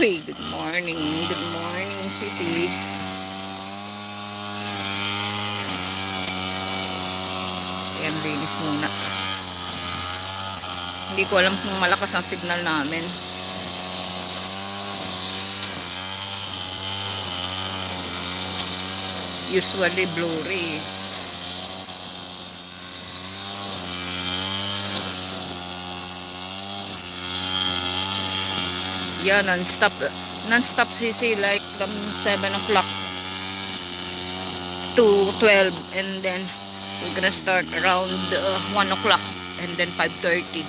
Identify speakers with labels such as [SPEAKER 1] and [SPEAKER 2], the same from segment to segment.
[SPEAKER 1] Uy, good morning. Good morning, Sisi. Ayan, linis muna. Hindi ko alam kung malakas ang signal namin. Usually blurry. Yeah, non-stop Sisi, like from 7 o'clock to 12, and then we're gonna start around 1 o'clock, and then 5:30.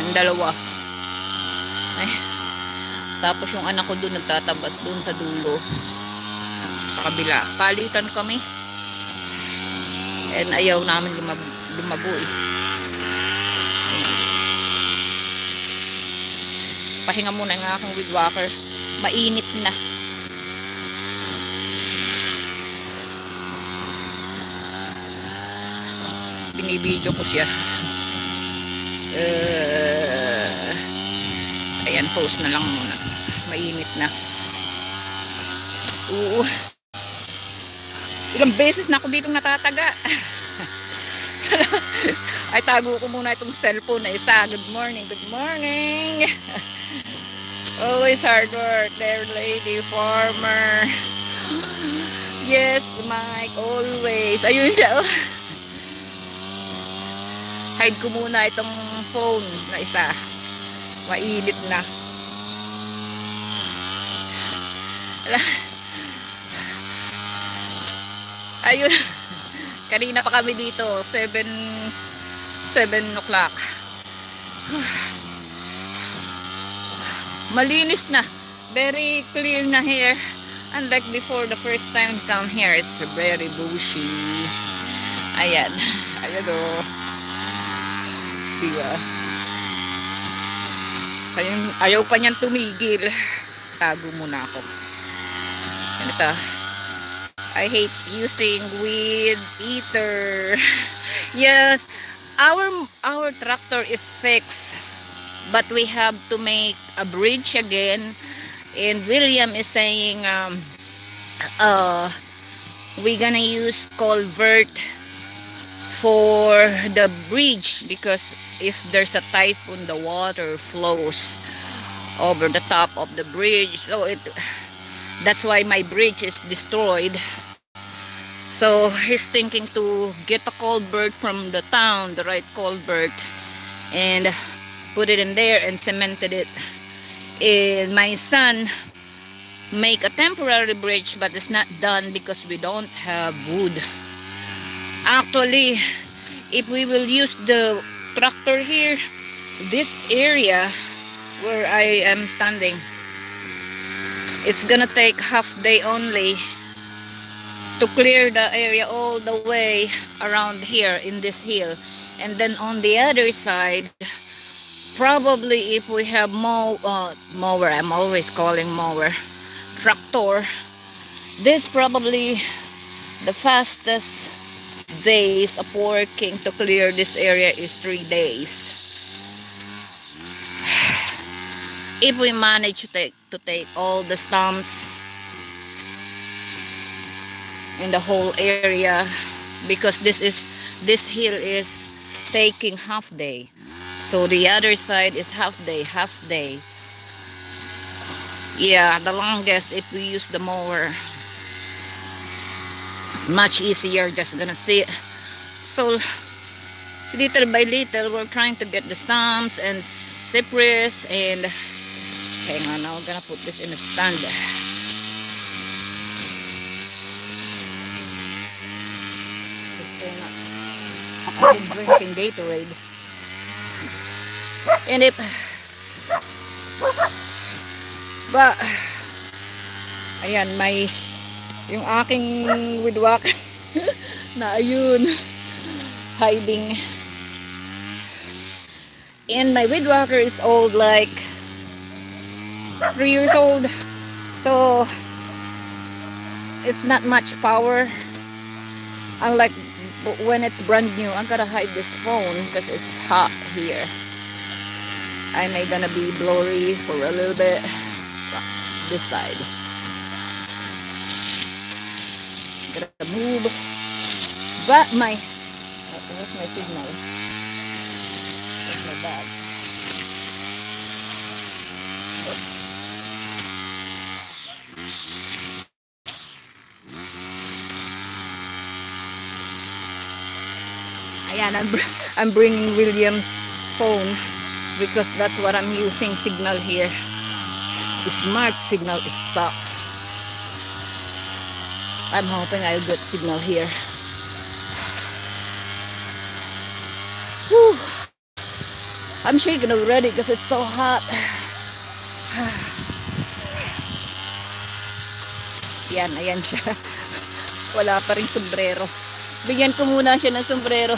[SPEAKER 1] Ang dalawa. Ay, tapos yung anak ko doon nagtatabas doon sa dulo, sa kabila. Palitan kami, and ayaw namin lumago eh. Pahinga muna ng aking weed whacker. Mainit na. Binibidyo ko siya. Ayan, post na lang muna. Mainit na. Ilang beses na ako ditong natataga. Ay, tago ko muna itong cellphone na isa. Good morning, good morning. Always hard work there, lady farmer. Yes, Mike, always. Ayun siya. Hide ko muna itong phone na isa. Mainit na. Ayun. Kanina pa kami dito. 7 o'clock. Malinis na. Very clear na here. Unlike before, the first time come here, it's very bushy. Ayan. Ayan o. Diba? Ayaw pa niyan tumigil. Tago muna ako. Ito. I hate using weed eater. Yes. Our tractor is fixed. But we have to make a bridge again, and William is saying we're gonna use culvert for the bridge, because if there's a typhoon, the water flows over the top of the bridge, so that's why my bridge is destroyed. So he's thinking to get a culvert from the town, the right culvert, and put it in there and cemented it. And my son make a temporary bridge, but it's not done because we don't have wood. Actually, if we will use the tractor here, this area where I am standing, it's gonna take half day only to clear the area all the way around here in this hill. And then on the other side, probably if we have mower, I'm always calling mower, tractor, this probably the fastest days of working to clear this area is 3 days. If we manage to take all the stumps in the whole area, because this hill is taking half day. So the other side is half day. Yeah, the longest if we use the mower. Much easier, just gonna see it. So little by little, we're trying to get the stumps and cypress, and hang on, now I'm gonna put this in a stand. I've been drinking Gatorade. And ayan, yung aking widwak na ayun, hiding. And my widwaker is old, like 3 years old, so it's not much power. Unlike when it's brand new. I'm gonna hide this phone because it's hot here. I may gonna be blurry for a little bit. this side. Gotta move. But where's my signal? Where's my bag? Ayan, I'm bringing William's phone because that's what I'm using signal here. The smart signal is sucks. I'm hoping I'll get signal here. Whew. I'm shaking already because it's so hot. Yan, ayan siya. Wala pa rin sombrero. Bigyan ko muna siya ng sombrero.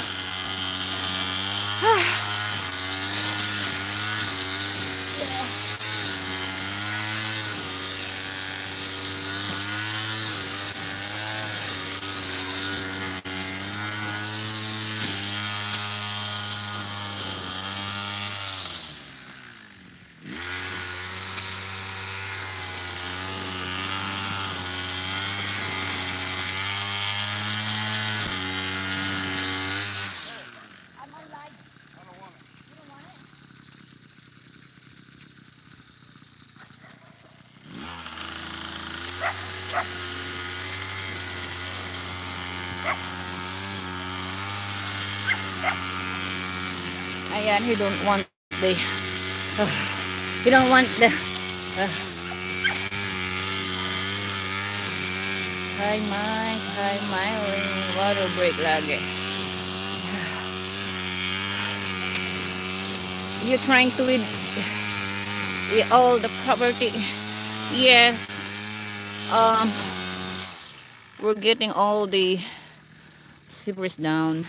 [SPEAKER 1] Ayan, he don't want the Hi Mike, hi Miley. Water break lagi. You're trying to weed all the property. Yes. We're getting all the zippers down,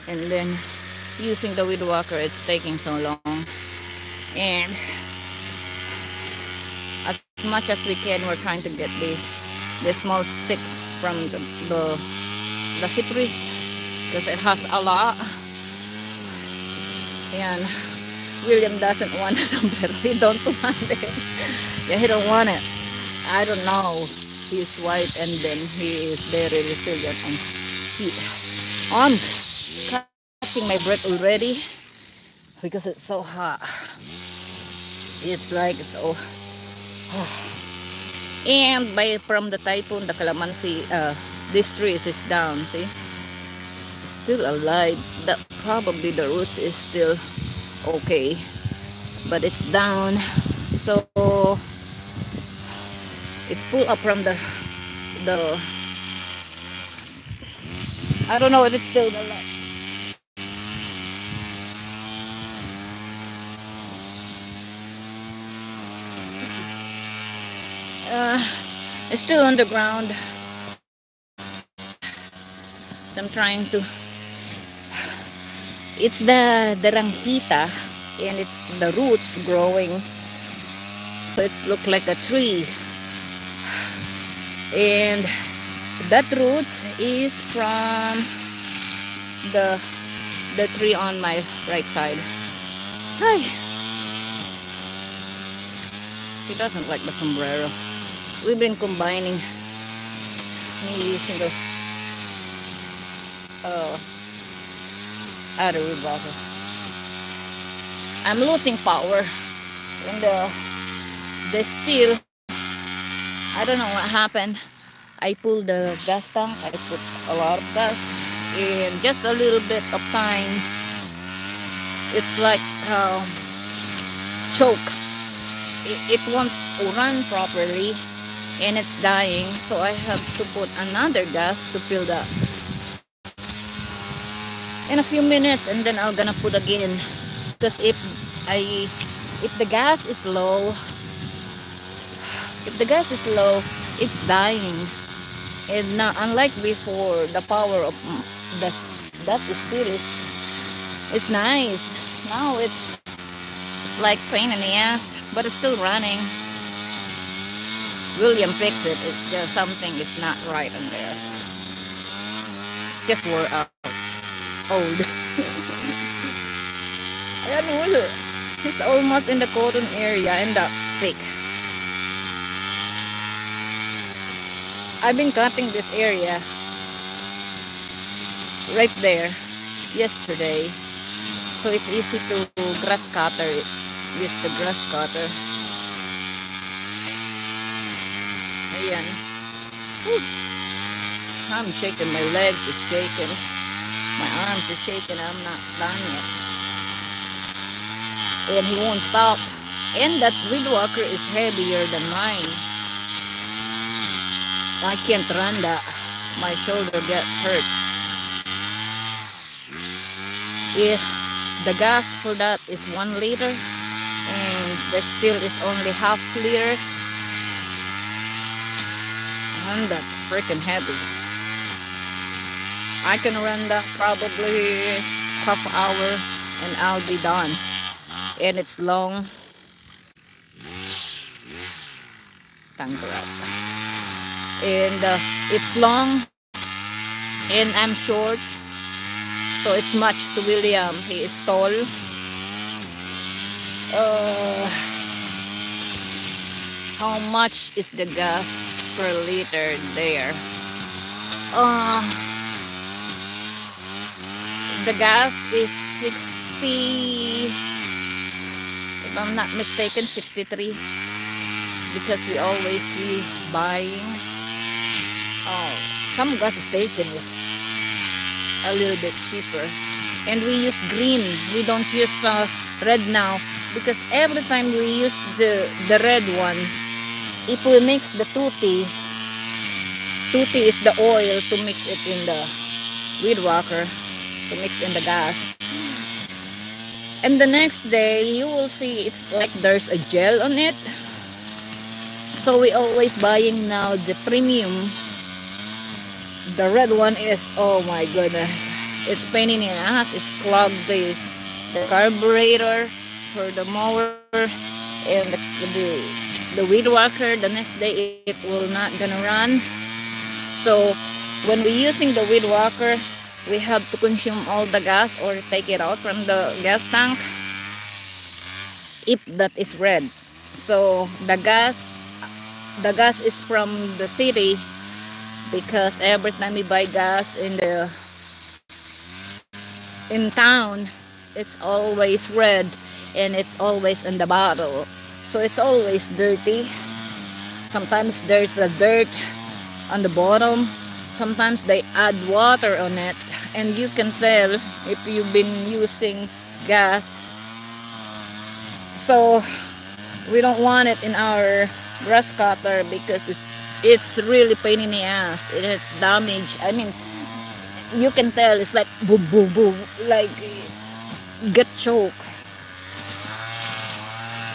[SPEAKER 1] and then using the weed whacker, it's taking so long. And as much as we can, we're trying to get the small sticks from the cypress because it has a lot. And William doesn't want a sombrero. He don't want it. Yeah, he don't want it. I don't know. He's white and then he is very resilient on heat. I'm catching my breath already because it's so hot. It's like it's all. And from the typhoon, the calamansi, this tree is down. See, it's still alive. Probably the roots is still okay, but it's down. So it's pulled up from the I don't know if it's still alive. It's still underground. So I'm trying to. It's the ranjita, and it's the roots growing, so it's look like a tree. And that roots is from the tree on my right side. Hi. He doesn't like the sombrero. We've been combining me using the other wood bottle. I'm losing power in the steel. I don't know what happened. I pulled the gas tank. I put a lot of gas in just a little bit of time. It's like choke. It won't run properly and it's dying, so I have to put another gas to fill that in a few minutes, and then I'm gonna put again, because if the gas is low, it's dying. And now, unlike before, the power of that steel is nice. Now it's like pain in the ass, but it's still running. William fixed it. It's just something is not right in there. Just wore out. Old. Ayan, ulo. It's almost in the cotton area and that's thick. I've been cutting this area right there yesterday, so it's easy to grass cutter it. Use the grass cutter. Ayan. Whew. I'm shaking, my legs is shaking, my arms is shaking. I'm not done yet, and he won't stop. And that weed walker is heavier than mine. I can't run that. My shoulder gets hurt. If the gas for that is 1 liter and the steel is only half liter, and that's freaking heavy. I can run that probably half hour and I'll be done. And it's long. And it's long and I'm short, so it's much to William. He is tall. How much is the gas per liter there? The gas is 60, if I'm not mistaken, 63, because we always use buying. Some gas station is a little bit cheaper, and we use green. We don't use red now, because every time we use the red one, if we mix the tutti is the oil to mix it in the weed walker, to mix in the gas, and the next day you will see it's like there's a gel on it. So we always buying now the premium. The red one is, oh my goodness, it's pain in the ass. It's clogged the carburetor for the mower and the weed walker. The next day it will not gonna run. So when we're using the weed walker, we have to consume all the gas or take it out from the gas tank if that is red. So the gas is from the city, because every time we buy gas in town, it's always red and it's always in the bottle, so it's always dirty. Sometimes there's a dirt on the bottom, sometimes they add water on it, and you can tell if you've been using gas. So we don't want it in our grass cutter, because it's really pain in the ass. It's damage. I mean, you can tell it's like boom boom boom, like get choke.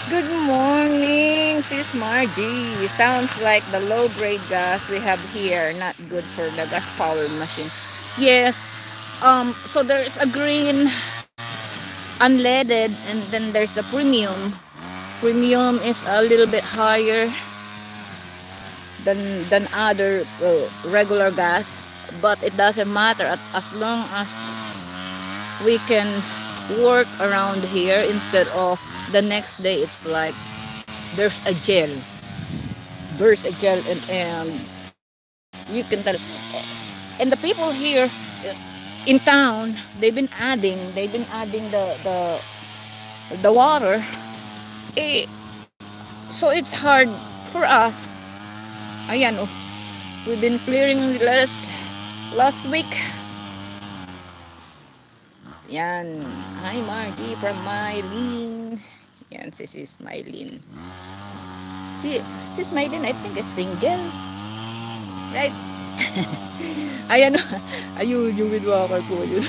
[SPEAKER 1] Good morning, sis Margie. Sounds like the low grade gas we have here, not good for the gas powered machine. Yes. So there's a green unleaded, and then there's a premium. Premium is a little bit higher than other regular gas, but it doesn't matter as long as we can work around here. Instead of the next day, it's like there's a gel, and you can tell. And the people here in town, they've been adding the water. So it's hard for us. Ayan, oh, we've been clearing last week. Yan. Hi Margie from Mylene. Yan, sis is Mylene. Sis Mylene, I think is single, right? Ayan, ayun yung weed walker ko yun.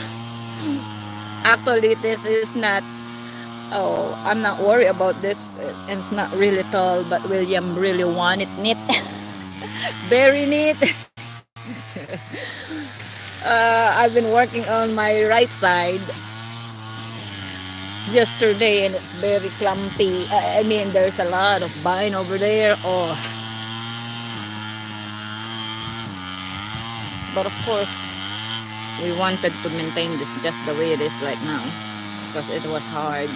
[SPEAKER 1] Actually, this is not, I'm not worried about this. It's not really tall, but William really want it neat. Very neat. I've been working on my right side yesterday, and it's very clumpy. I mean, there's a lot of vine over there. Oh, but of course, we wanted to maintain this just the way it is right now, because it was hard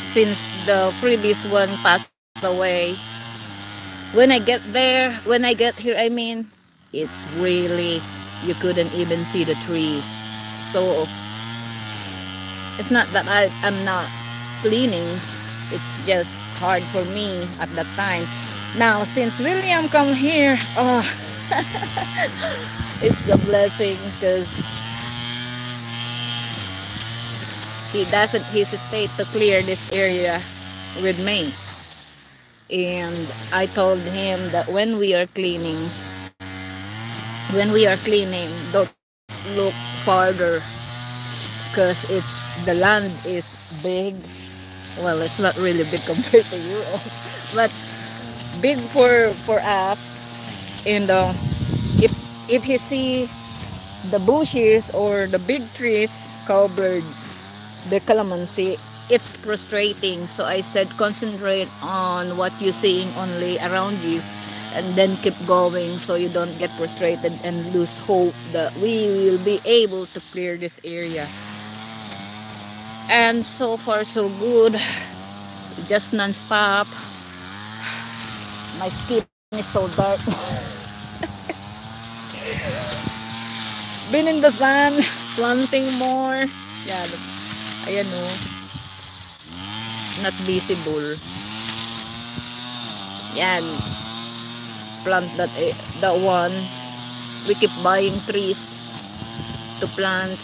[SPEAKER 1] since the previous one passed away. When I get here, I mean, it's really, you couldn't even see the trees. So it's not that I'm not cleaning, it's just hard for me at that time. Now since William come here, oh, it's a blessing because he doesn't hesitate to clear this area with me. And I told him that when we are cleaning, don't look farther because the land is big. Well, it's not really big compared to Europe, but big for us. And if he see the bushes or the big trees covered the calamansi, it's frustrating. So I said, concentrate on what you're seeing only around you, and then keep going so you don't get frustrated and lose hope that we will be able to clear this area. And so far so good, just non-stop. My skin is so dark. Been in the sun, planting more. Yeah, ayan o, not visible. Yan, plant that one. We keep buying trees to plant.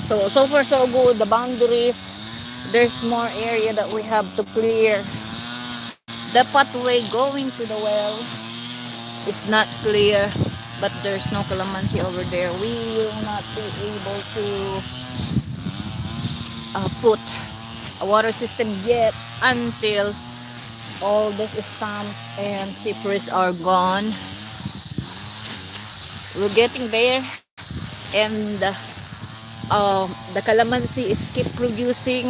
[SPEAKER 1] So far so good. The boundaries, there's more area that we have to clear. The pathway going to the well is not clear, but there's no calamansi over there. We will not be able to put a water system yet until all this stumps and cypress are gone. We're getting there, and the calamansi is keep producing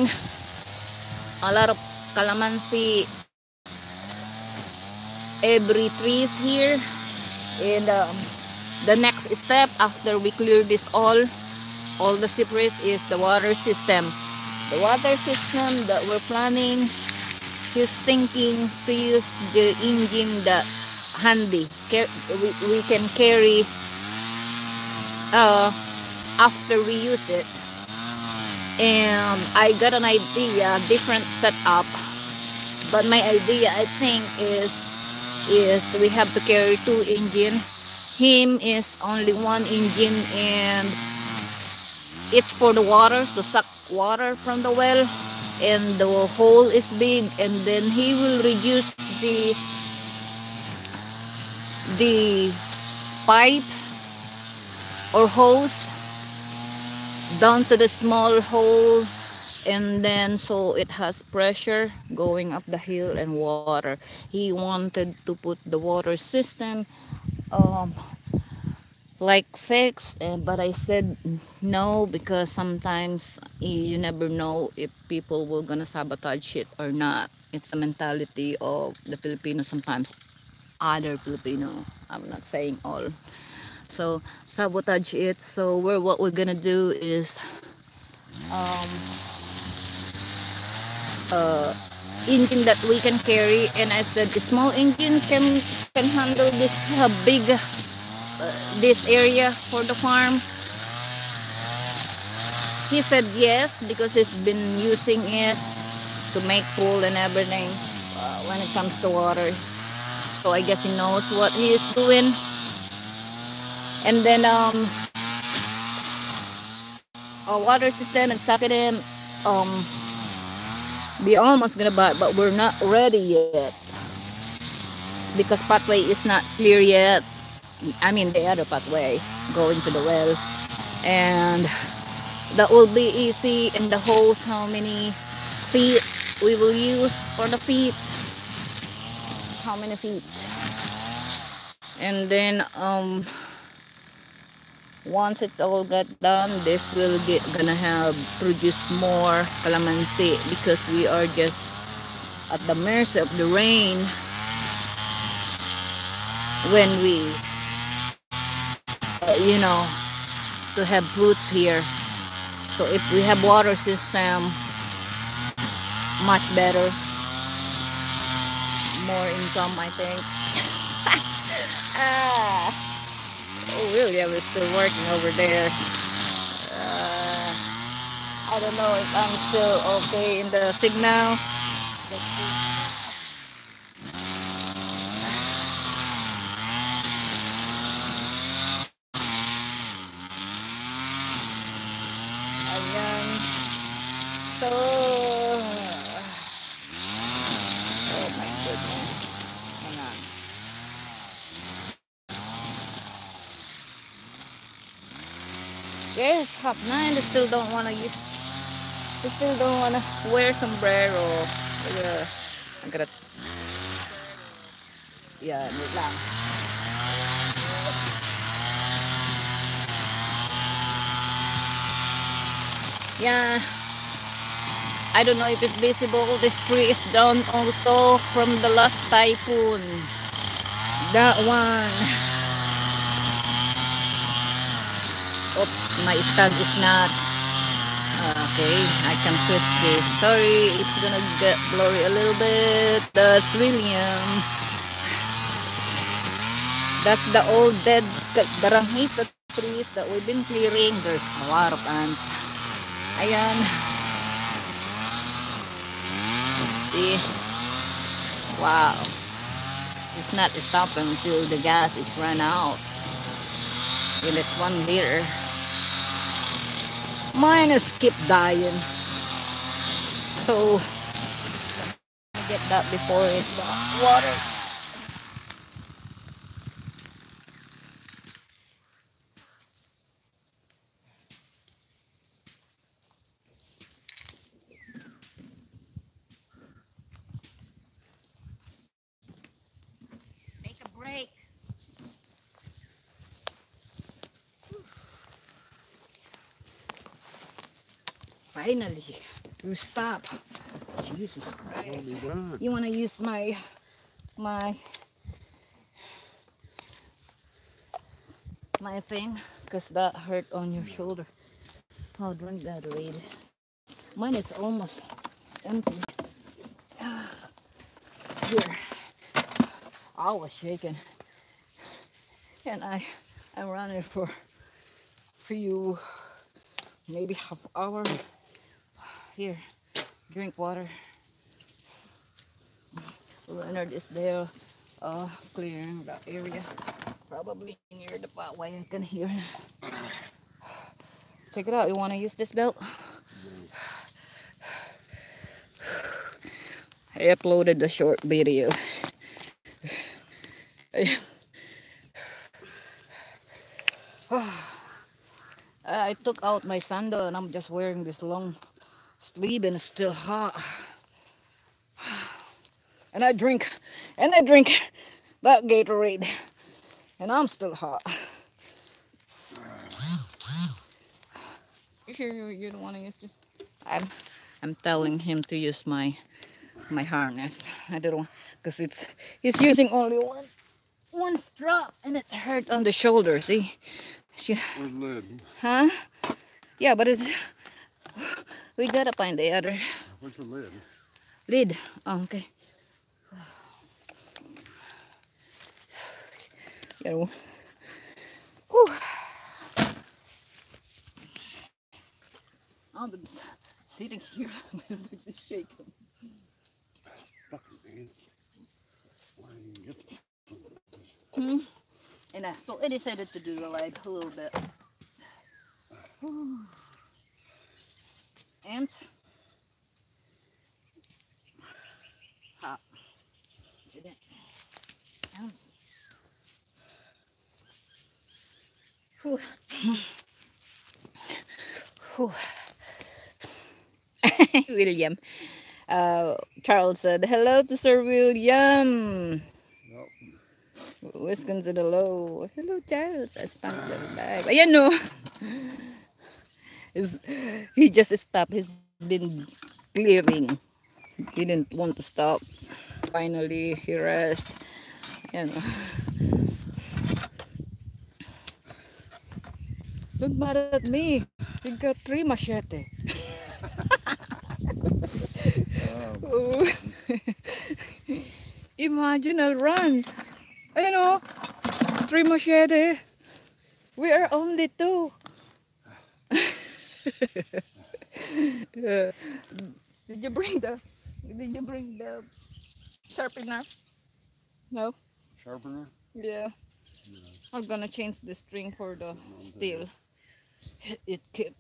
[SPEAKER 1] a lot of calamansi every trees here. And the next step after we clear this all the cypress is the water system. The water system that we're planning, he's thinking to use the engine that handy. We can carry after we use it. And I got an idea, different setup, but my idea I think is we have to carry two engine. Him is only one engine, and it's for the water, to suck water from the well, and the hole is big, and then he will reduce the pipe or hose down to the small hole, and then so it has pressure going up the hill and water. He wanted to put the water system like fixed, but I said no, because sometimes you never know if people will gonna sabotage it or not. It's the mentality of the Filipino, sometimes other Filipino, I'm not saying all, so sabotage it. So what we're gonna do is engine that we can carry, and I said the small engine can handle this big this area for the farm. He said yes, because he's been using it to make pool and everything when it comes to water. So I guess he knows what he is doing. And then a water system and suck it in. We almost gonna buy, but we're not ready yet because pathway is not clear yet. I mean the other pathway going to the well, and that will be easy. And the hose, how many feet we will use for the feet, how many feet, and then once it's all got done, this will gonna have produce more calamansi, because we are just at the mercy of the rain when we to have fruits here. So if we have water system, much better. more income, I think. Ah, oh, William is still working over there. I don't know if I'm still okay in the signal. Let's see. Ayan. So, oh my goodness. Hang on. Yes, half 9. They still don't want to use. They still don't want to wear sombrero. I'm gonna. Yeah, wait lang. Yeah. I don't know if it's visible. This tree is down also from the last typhoon. That one. Oops, my stand is not. Okay, I can twist this. Sorry, it's gonna get blurry a little bit. That's William. That's the old dead Barangita trees that we've been clearing. There's a lot of ants. Ayan. See? Wow. It's not stopping until the gas is run out. And it's 1 liter. Mine is keep dying. So, get that before it water. Take a break. Finally, you stop. Jesus Christ. You want to use my thing? Because that hurt on your shoulder. Oh, drink that already. Mine is almost empty. Here. I was shaking. And I'm running for few, maybe half hour. Here, drink water. Leonard is there clearing that area. Probably near the pathway. I can hear. Check it out. You want to use this belt? I uploaded the short video. I took out my sandal and I'm just wearing this long sleeve and it's still hot. And I drink that Gatorade and I'm still hot. You don't want to use this? I'm telling him to use my harness. I don't want, because he's using only one strap and it's hurt on the shoulder. See?
[SPEAKER 2] Where's lid?
[SPEAKER 1] Huh? Yeah, but we gotta find the other.
[SPEAKER 2] Where's the lid?
[SPEAKER 1] Lid. Oh, okay. Yeah. Whew. I've been sitting here. This is shaking. And so I decided to do like a little bit. Ants. Hot. See that? Ants. Whew. Whew. William. Charles said hello to Sir William. Wisconsin hello. Hello Charles. I spanked the bag. Ayan no. He just stopped. He's been clearing. He didn't want to stop. Finally he rests. Ayan. Don't mad at me. You got 3 machete. Imagine I'll run. You know, 3 machete. We are only 2. Yeah. Did you bring the sharpener? No?
[SPEAKER 2] Sharpener?
[SPEAKER 1] Yeah.
[SPEAKER 2] No.
[SPEAKER 1] I'm gonna change the string for the
[SPEAKER 2] Sitting on
[SPEAKER 1] steel.
[SPEAKER 2] there.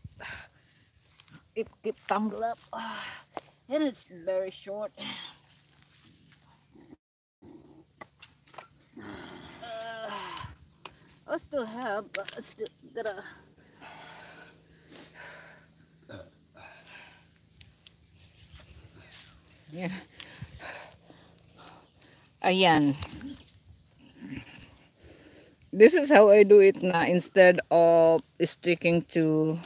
[SPEAKER 1] It keep tangle up. And it's very short. I still have, but I still gotta. Yeah. Ayan. This is how I do it now instead of sticking to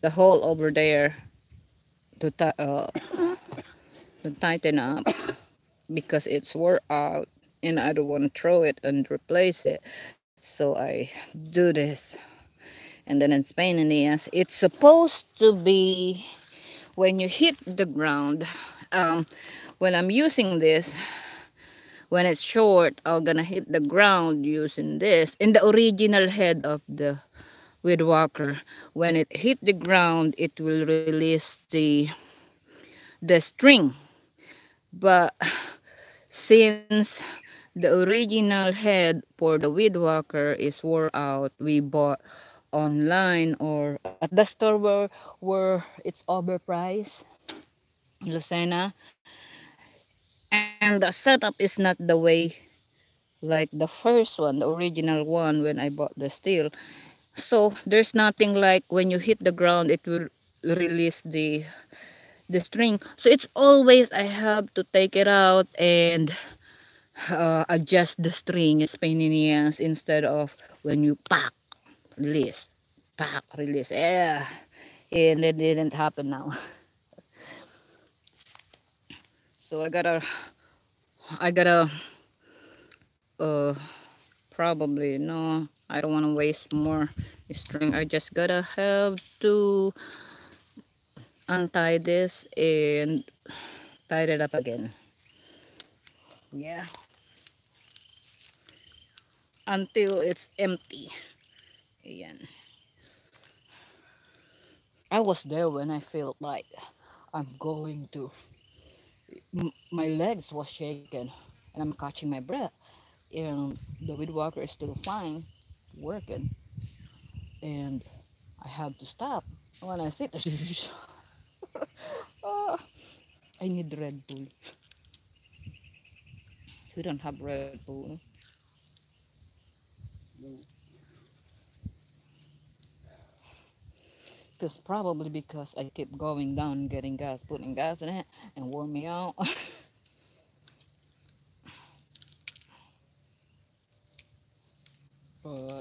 [SPEAKER 1] the hole over there to, to tighten up because it's wore out and I don't want to throw it and replace it. So I do this. And then in Spain in the US, it's supposed to be when you hit the ground. When I'm using this, when it's short, I'm gonna hit the ground using this. In the original head of the weed walker, when it hit the ground, it will release the string. But since the original head for the weed walker is wore out, we bought online or at the store where it's overpriced, Lucena. And the setup is not the way like the first one, the original one when I bought the steel. So there's nothing like when you hit the ground, it will release the string. So it's always I have to take it out and adjust the string. It's pain in the ass instead of when you release, release. Yeah, and it didn't happen now. So I gotta uh probably no. I don't want to waste more string. I just gotta have to untie this and tie it up again. Yeah, until it's empty. Ayan. I was there when I felt like I'm going to. My legs was shaking and I'm catching my breath. And the weed walker is still fine, working, and I have to stop. When I sit, oh, I need Red Bull. We don't have Red Bull. Probably because I keep going down, getting gas, putting gas in it, and warm me out.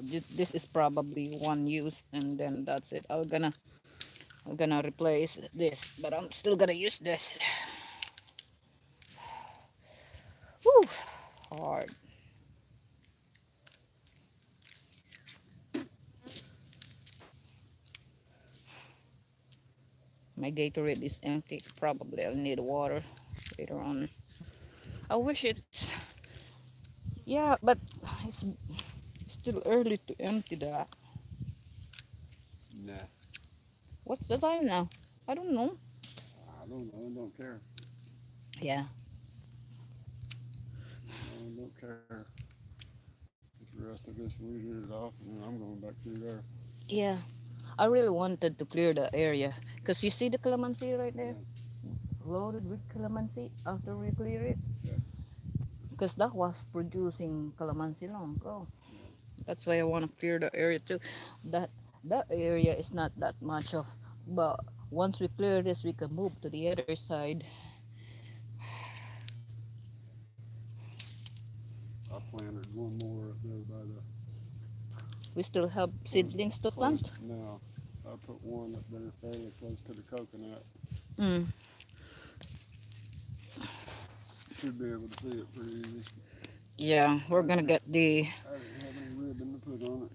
[SPEAKER 1] This is probably one use, and then that's it. I'm gonna replace this, but I'm still gonna use this. Whew, hard. My Gatorade is empty. Probably I'll need water later on. I wish it's yeah, but it's still early to empty that.
[SPEAKER 2] Nah.
[SPEAKER 1] What's the time now? I don't know.
[SPEAKER 2] I don't know. I don't care.
[SPEAKER 1] Yeah.
[SPEAKER 2] I don't care. Get the rest of this weeded it off, and then I'm going back through there.
[SPEAKER 1] Yeah. I really wanted to clear the area because you see the calamansi right there,
[SPEAKER 2] Yeah.
[SPEAKER 1] loaded with calamansi after we clear it.
[SPEAKER 2] Yeah.
[SPEAKER 1] Because that was producing calamansi long ago.
[SPEAKER 2] Yeah.
[SPEAKER 1] That's why I want to clear the area too. That that area is not that much of, but once we clear this, we can move to the other side.
[SPEAKER 2] I planted one more up there by the
[SPEAKER 1] We still have
[SPEAKER 2] close,
[SPEAKER 1] seedlings to
[SPEAKER 2] close
[SPEAKER 1] plant.
[SPEAKER 2] now. I put one up there fairly close to the coconut.
[SPEAKER 1] Mm.
[SPEAKER 2] Should be able to see it pretty easy.
[SPEAKER 1] Yeah, we're gonna get the.
[SPEAKER 2] I didn't have any ribbon to put on it.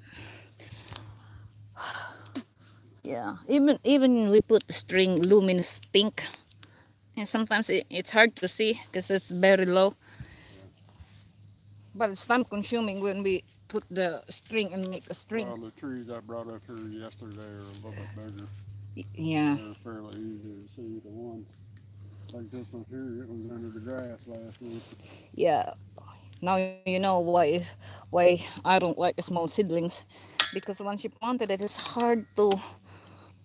[SPEAKER 1] Yeah, even we put string luminous pink, And sometimes it's hard to see because it's very low. But it's time consuming when we put the string and make a string.
[SPEAKER 2] Well, the trees I brought up here yesterday are a little bit bigger.
[SPEAKER 1] Yeah.
[SPEAKER 2] They're fairly easy to see. The ones like this one here, it was under the grass last week.
[SPEAKER 1] Yeah. Now you know why I don't like the small seedlings, because once you planted it, it's hard to.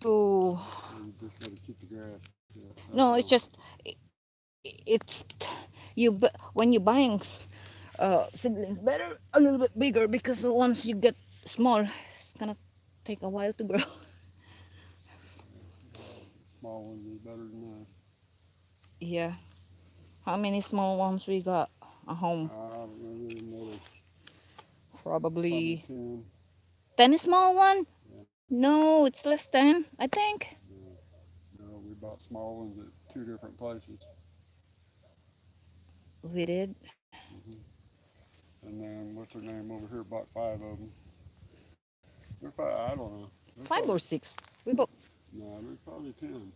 [SPEAKER 2] You just got to keep the grass. Yeah,
[SPEAKER 1] No, it's just it's when you're buying seedlings, better a little bit bigger, because once you get small, it's gonna take a while to grow.
[SPEAKER 2] Small ones is better than that.
[SPEAKER 1] Yeah. How many small ones we got at home?
[SPEAKER 2] I don't really know.
[SPEAKER 1] Probably
[SPEAKER 2] 10.
[SPEAKER 1] 10 small one?
[SPEAKER 2] Yeah.
[SPEAKER 1] No, it's less than, I think.
[SPEAKER 2] Yeah. No, we bought small ones at 2 different places.
[SPEAKER 1] We did.
[SPEAKER 2] And then what's her name over here bought 5 of them. They're probably, I don't know. They're
[SPEAKER 1] 5 or 6. We bought.
[SPEAKER 2] No, there's probably 10.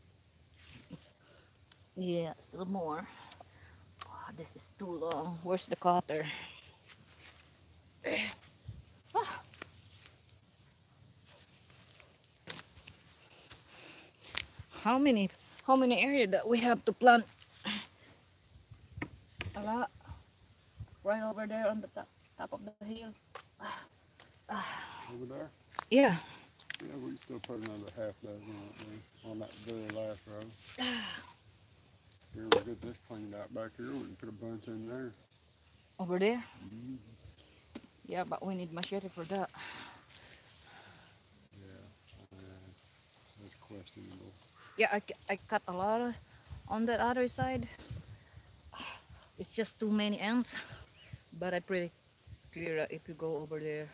[SPEAKER 1] Yeah, still more. Oh, this is too long. Where's the cutter? Ah. How many area that we have to plant? A lot. Right over there on the top of the hill.
[SPEAKER 2] Over there?
[SPEAKER 1] Yeah.
[SPEAKER 2] Yeah, we can still put another half dozen on that very last row. Here we get this cleaned out back here. We can put a bunch in there.
[SPEAKER 1] Over there? Mm-hmm. Yeah, but we need machete for that.
[SPEAKER 2] Yeah, that's questionable.
[SPEAKER 1] Yeah, I cut a lot on that other side. It's just too many ants. But I pretty clear that if you go over there.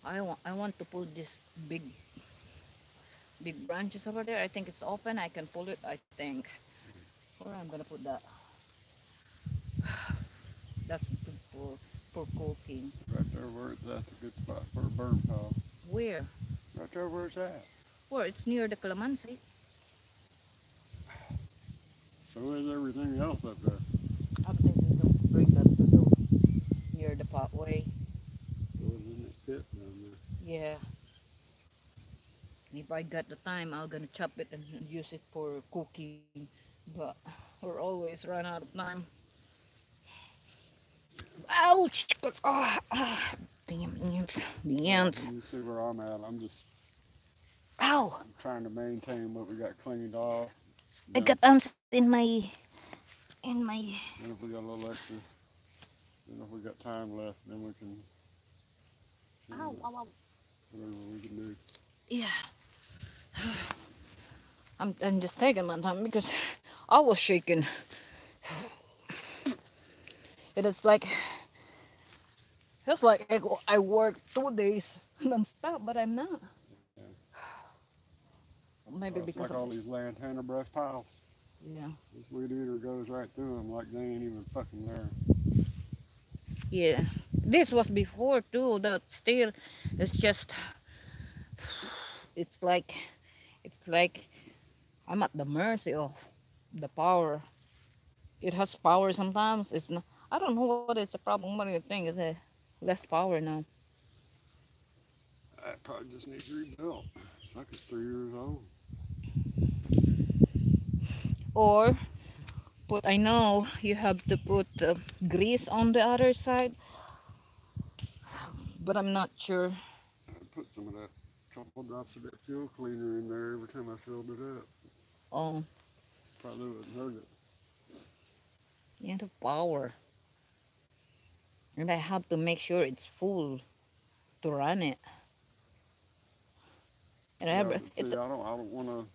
[SPEAKER 1] I want to pull this big branches over there. I think it's open. I can pull it, I think. Where I'm gonna put that? That's good for cooking.
[SPEAKER 2] Right there where it's at, a good spot for a burn pile.
[SPEAKER 1] Where?
[SPEAKER 2] Right there where it's at.
[SPEAKER 1] Where? It's near the calamansi.
[SPEAKER 2] So is everything else up there.
[SPEAKER 1] I'm thinking to bring that to the near the pathway.
[SPEAKER 2] It was in that pit down there.
[SPEAKER 1] Yeah. If I got the time, I'm gonna chop it and use it for cooking. But we're always run out of time. Ouch! Damn ants. The ants.
[SPEAKER 2] You see where I'm at. I'm just
[SPEAKER 1] Ow!
[SPEAKER 2] trying to maintain what we got cleaned off.
[SPEAKER 1] I got ants in my
[SPEAKER 2] And if we got a little extra, then if we got time left, then we can
[SPEAKER 1] Ow, ow, ow.
[SPEAKER 2] whatever we can do.
[SPEAKER 1] Yeah. I'm just taking my time because I was shaking. It's like I worked 2 days non-stop, but I'm not.
[SPEAKER 2] Yeah.
[SPEAKER 1] Maybe because
[SPEAKER 2] like all these lantana brush piles.
[SPEAKER 1] Yeah.
[SPEAKER 2] This weed eater goes right through them like they ain't even fucking there.
[SPEAKER 1] Yeah. This was before too. That still, it's just, it's like I'm at the mercy of the power. It has power sometimes. It's not. I don't know what it's a problem. What do you think? Is it less power now?
[SPEAKER 2] That probably just needs rebuilt. It's like it's 3 years old.
[SPEAKER 1] Or I know you have to put grease on the other side, but I'm not sure.
[SPEAKER 2] I put some of that, couple drops of that fuel cleaner in there every time I filled it up.
[SPEAKER 1] Oh,
[SPEAKER 2] Probably wouldn't hurt it.
[SPEAKER 1] you have power. And I have to make sure it's full to run it. And
[SPEAKER 2] Yeah,
[SPEAKER 1] it's
[SPEAKER 2] see, I don't want to,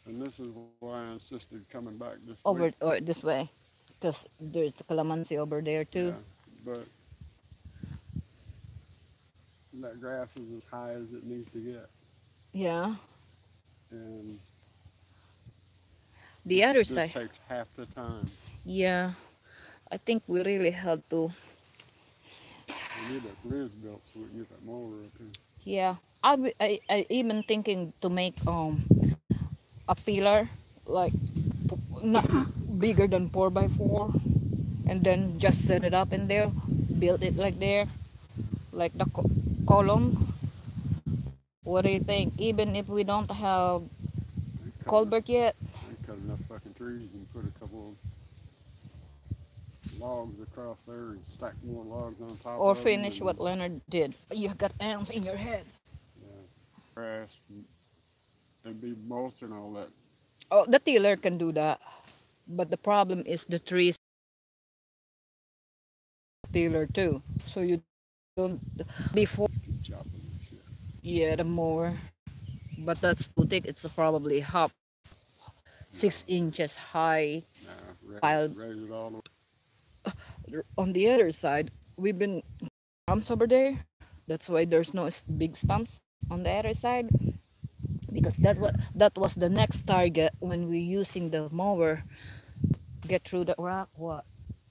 [SPEAKER 2] and this is why I insisted coming back this
[SPEAKER 1] over
[SPEAKER 2] week.
[SPEAKER 1] or this way, because there's the calamansi over there too.
[SPEAKER 2] Yeah, but that grass is as high as it needs to get.
[SPEAKER 1] Yeah.
[SPEAKER 2] And
[SPEAKER 1] The other
[SPEAKER 2] this
[SPEAKER 1] side.
[SPEAKER 2] takes half the time.
[SPEAKER 1] Yeah. I think we really had to.
[SPEAKER 2] We need that bridge built so we can get that mower up here.
[SPEAKER 1] Yeah. I even thinking to make a pillar like not bigger than 4x4, and then just set it up in there, build it like there, like the column. What do you think? Even if we don't have
[SPEAKER 2] They cut enough,
[SPEAKER 1] culvert yet,
[SPEAKER 2] they cut enough fucking trees and put a couple of logs across there and stack more logs on top
[SPEAKER 1] or
[SPEAKER 2] of them
[SPEAKER 1] finish
[SPEAKER 2] and
[SPEAKER 1] what Leonard did. You got ants in your head.
[SPEAKER 2] grass and be mulch and all that.
[SPEAKER 1] Oh, the tiller can do that, but the problem is the trees tiller too. So you don't before.
[SPEAKER 2] Keep chopping and shit.
[SPEAKER 1] Yeah, the mower, but that's too thick. It's probably half 6 inches high.
[SPEAKER 2] Nah,
[SPEAKER 1] Piled
[SPEAKER 2] raise it all the way.
[SPEAKER 1] on the other side. We've been stumps over there. That's why there's no big stumps on the other side, because that was the next target when we're using the mower. Get through the rock. What?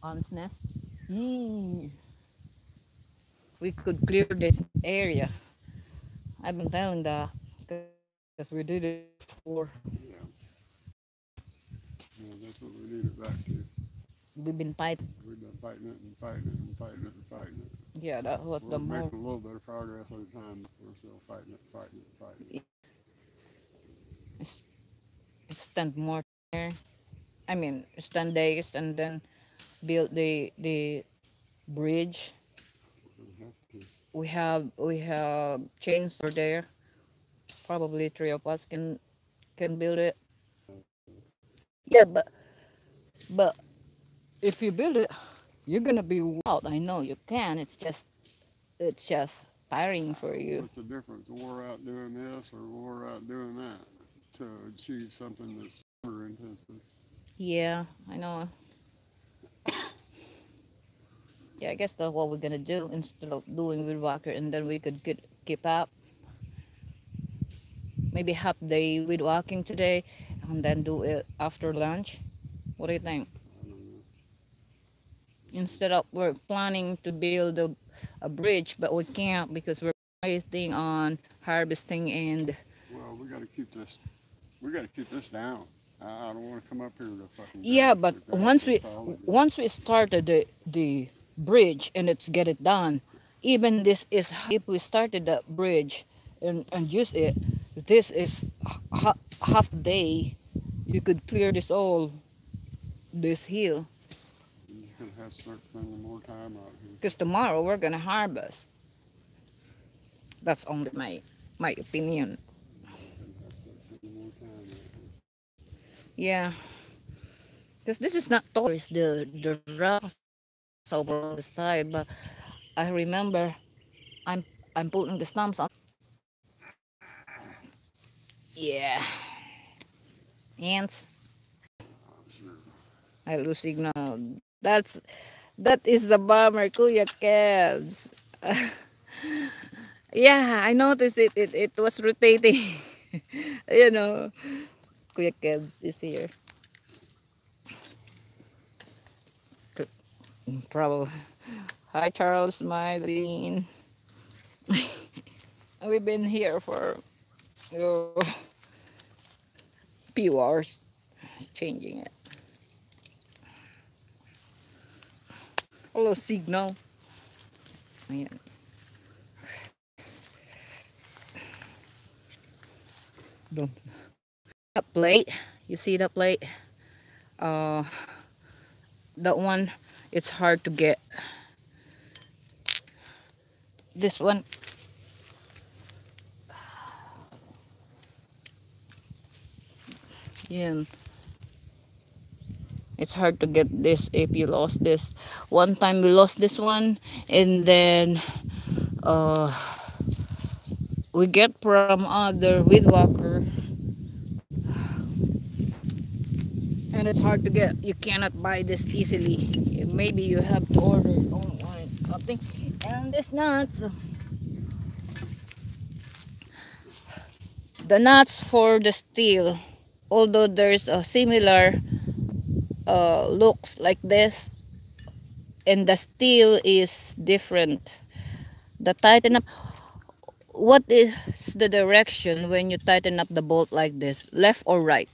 [SPEAKER 1] Ants nest. Yee. We could clear this area. I've been telling that because we did it before.
[SPEAKER 2] Yeah. Yeah, that's what we need it back to.
[SPEAKER 1] We've been fighting.
[SPEAKER 2] We've been fighting it and fighting it and fighting it and fighting it.
[SPEAKER 1] Yeah, that's what
[SPEAKER 2] We're
[SPEAKER 1] the
[SPEAKER 2] making
[SPEAKER 1] mower.
[SPEAKER 2] a little bit of progress at a time, but we're still fighting it, fighting it, fighting it.
[SPEAKER 1] Extend more there. I mean, extend days and then build the bridge.
[SPEAKER 2] We have to.
[SPEAKER 1] We have chainsaw there. Probably three of us can build it. Yeah, but if you build it, you're gonna be out. I know you can. It's just tiring for you.
[SPEAKER 2] What's the difference? Wore out doing this or wore out doing that to achieve something that's labor intensive?
[SPEAKER 1] Yeah, I know. Yeah, I guess that's what we're gonna do instead of doing with walker, and then we could keep up. Maybe half day with walking today, and then do it after lunch. What do you think?
[SPEAKER 2] I don't know.
[SPEAKER 1] Instead of we're planning to build a bridge, but we can't because we're waiting on harvesting and
[SPEAKER 2] Well, we got to keep this. We got to keep this down. I don't want to come up here to fucking.
[SPEAKER 1] yeah.
[SPEAKER 2] grass.
[SPEAKER 1] But
[SPEAKER 2] The grass
[SPEAKER 1] once
[SPEAKER 2] gets all of it.
[SPEAKER 1] we started the bridge and it's get it done, even this is if we started the bridge and use it, this is half day. You could clear this hill
[SPEAKER 2] You could have start spending more time out here.
[SPEAKER 1] because tomorrow we're gonna harvest. That's only my opinion.
[SPEAKER 2] You could have start spending more time out here.
[SPEAKER 1] Yeah, because this is not tall. It's the rocks over on the side. But I remember I'm I'm putting the stumps on. Yeah, ants.
[SPEAKER 2] Sure.
[SPEAKER 1] I lose signal. That is the bomber, Kuya Kebs. Yeah, I noticed it was rotating. You know, Kuya Kebs is here. Probably. Hi, Charles, Mylene. We've been here for a few hours changing it. Hello, signal. Ayan. Don't. That plate, you see that plate? Uh, that one, it's hard to get. This one, yeah, it's hard to get this if you lost this. One time we lost this one, and then uh, we get from other weed walker, and it's hard to get. You cannot buy this easily. Maybe you have to order it online, something. And this nuts, the nuts for the steel, although there's a similar looks like this, and the steel is different. The tighten up. What is the direction when you tighten up the bolt like this? Left or right?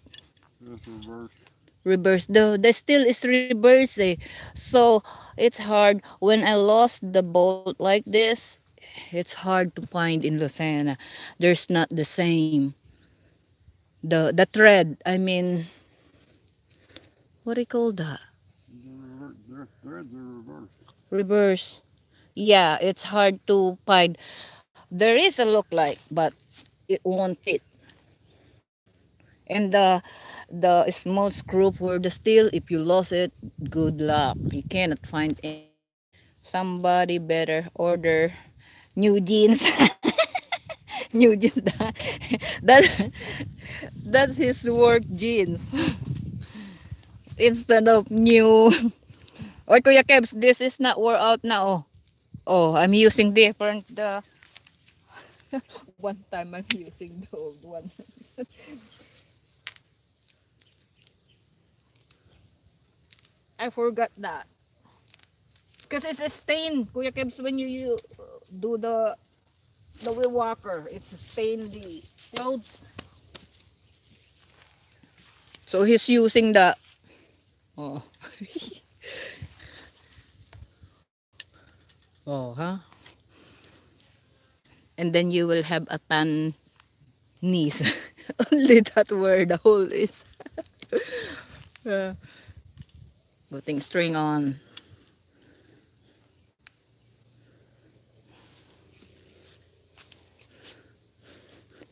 [SPEAKER 2] It's reverse.
[SPEAKER 1] Reverse. The steel is reverse. Eh. So it's hard when I lost the bolt like this. It's hard to find in Lucena. There's not the same. The thread. I mean, what do you call that?
[SPEAKER 2] Their threads are reverse.
[SPEAKER 1] Reverse. Yeah, it's hard to find. There is a look like, but it won't fit. And the small screw for the steel, if you lost it, good luck. You cannot find any. Somebody better order new jeans. New jeans. That that's his work jeans. Instead of new. Oy, Kuya Kebs, this is not wore out now. Oh, oh, I'm using different. One time I'm using the old one. I forgot that. Because it's a stain, Kuya Kebs, when you do the wheel walker. It's a stain the clothes. So he's using the. Oh. Oh, huh? And then you will have a tan knees. Only that where the hole is. uh, Putting string on.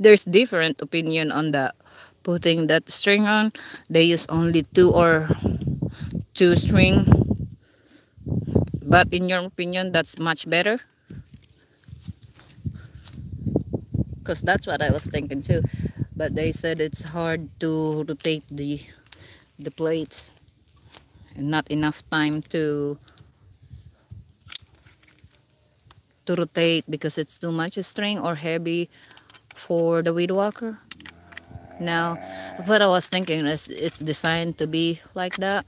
[SPEAKER 1] There's different opinion on the putting that string on. They use only two string. But in your opinion, that's much better. Because that's what I was thinking too. But they said it's hard to rotate the plates and not enough time to rotate because it's too much string or heavy for the weed walker. Now, what I was thinking is it's designed to be like that.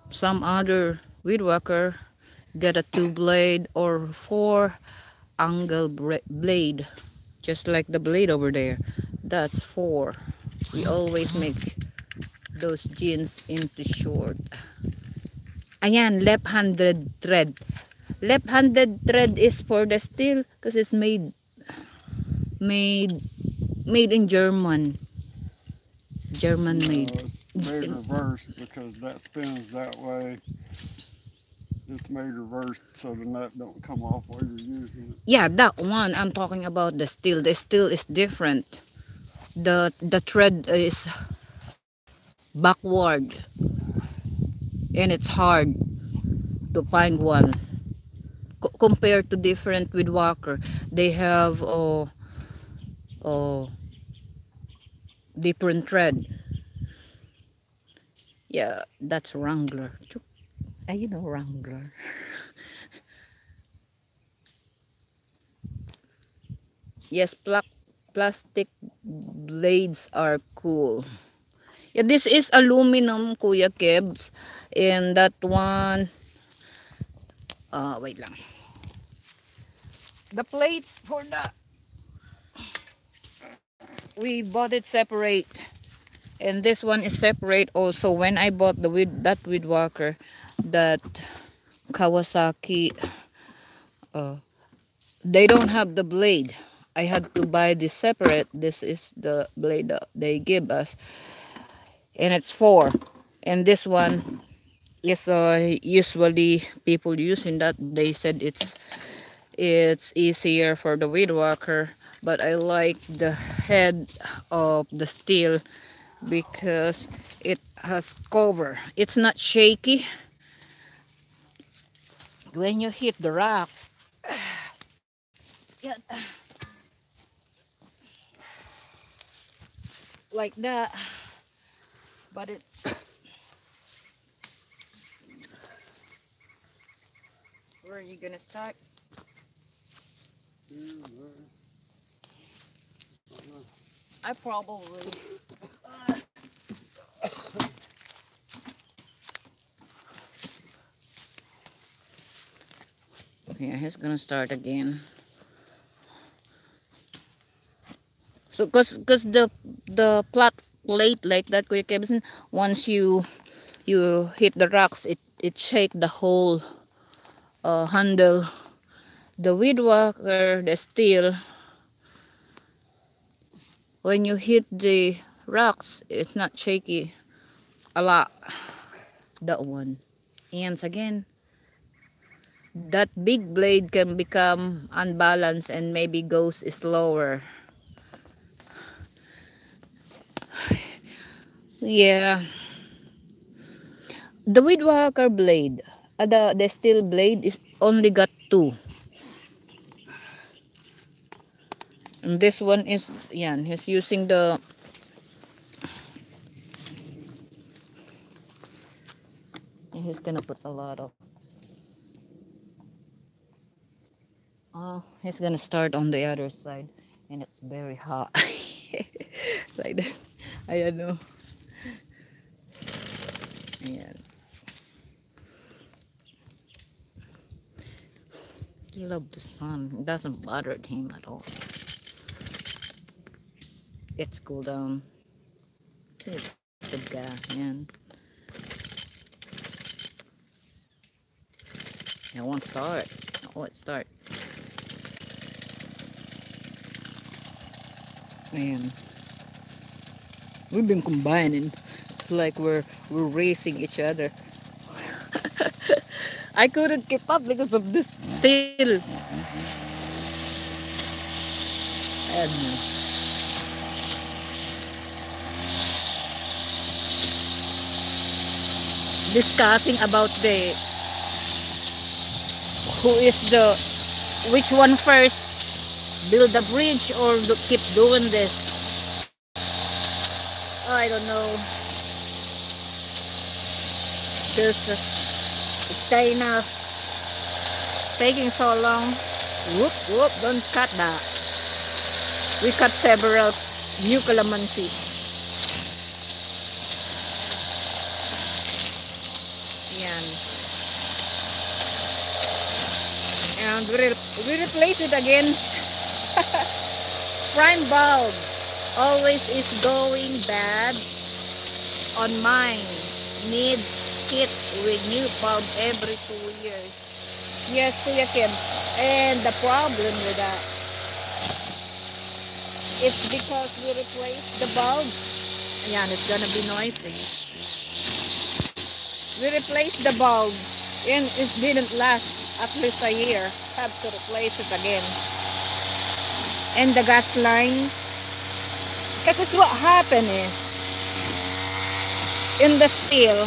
[SPEAKER 1] Some other weed walker get a 2 blade or 4 angle blade, just like the blade over there. That's 4. We always make those jeans into short. Ayan, left-handed thread. Left-handed thread is for the steel because it's made in German. German made.
[SPEAKER 2] It's made reverse because that spins that way. It's made reverse so the nut don't come off while you're using it.
[SPEAKER 1] Yeah, that one I'm talking about the steel. The steel is different. The thread is backward and it's hard to find one. Compared to different weed walker, they have different thread. Yeah, that's Wrangler. You know Wrangler. Yes, plastic blades are cool. Yeah, this is aluminum, Kuya Kebs. And that one, wait lang. The plates for the, we bought it separate. And this one is separate also. When I bought that weed walker, that Kawasaki, they don't have the blade. I had to buy this separate. This is the blade that they give us. And it's 4. And this one is usually people using that. They said it's easier for the weed walker. But I like the head of the steel because it has cover. It's not shaky when you hit the rocks. Yeah. Like that. But it's where are you gonna start? I probably yeah, he's gonna start again. So cause the plate like that, Kuya Kevin. Once you hit the rocks, it shake the whole handle. The weed whacker, the steel, when you hit the rocks, it's not shaky a lot. That one. And again, that big blade can become unbalanced and maybe goes slower. Yeah. The weed whacker blade, the steel blade is only got two. And this one is, yeah, he's using the, he's gonna put a lot of, he's gonna start on the other side, and it's very hot. Like that. I don't know. Yeah. He loves the sun. It doesn't bother him at all. It's cool down. It's the guy, man. It won't start. Oh, it start. Man, we've been combining. It's like we're racing each other. I couldn't keep up because of this tail. I don't know. Discussing about the who is the which one first, build the bridge or keep doing this. I don't know. There's it's taking so long. Whoop whoop! Don't cut that. We cut several new calamansi. Yan. And we replace it again. Prime bulb always is going bad on mine. Needs kit with new bulb every 2 years. Yes, Kuya Kim. And the problem with that, it's because we replaced the bulb. Ayan, it's gonna be noisy. We replaced the bulb and it didn't last at least a year. Have to replace it again. And the gas line, because what happened is, in the steel,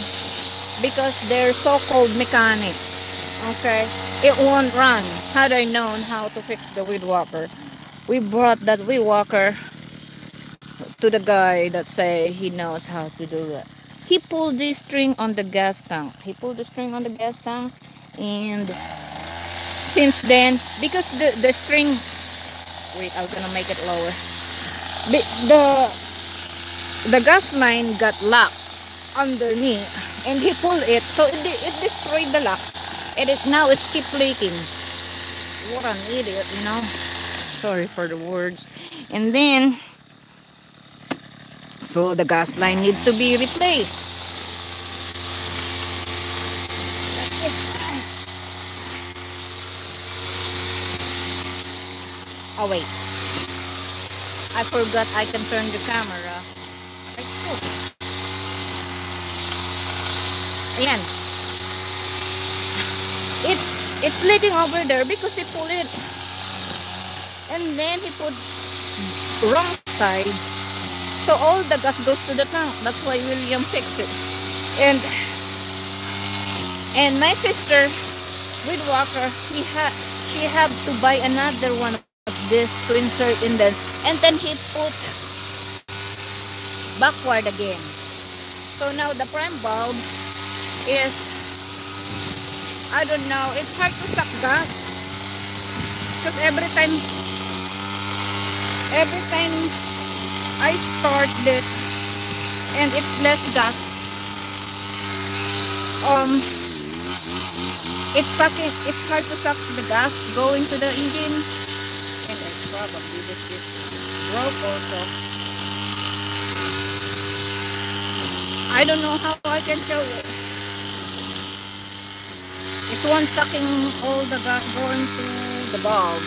[SPEAKER 1] because they're so-called mechanic, okay, it won't run. Had I known how to fix the weed whacker, we brought that weed whacker to the guy that say he knows how to do it. He pulled the string on the gas tank. He pulled the string on the gas tank, and since then, because the string, wait, I'm gonna make it lower. The gas line got locked underneath, and he pulled it, so it destroyed the lock, and now it's keep leaking. What an idiot, you know. Sorry for the words. And then, so the gas line needs to be replaced. Oh wait, I forgot I can turn the camera. Ayan. It's leaking over there because he pulled it. And then he put wrong side. So all the gas goes to the tank. That's why William fixed it. And my sister, weed whacker, she had to buy another one of this to insert in there. And then he put backward again. So now the prime bulb is, I don't know, it's hard to suck gas. Because every time I start this and it's less gas, it's hard to suck the gas going to the engine, and it's probably this is broke also. I don't know how I can show it. It's one sucking all the gas going to the bulb.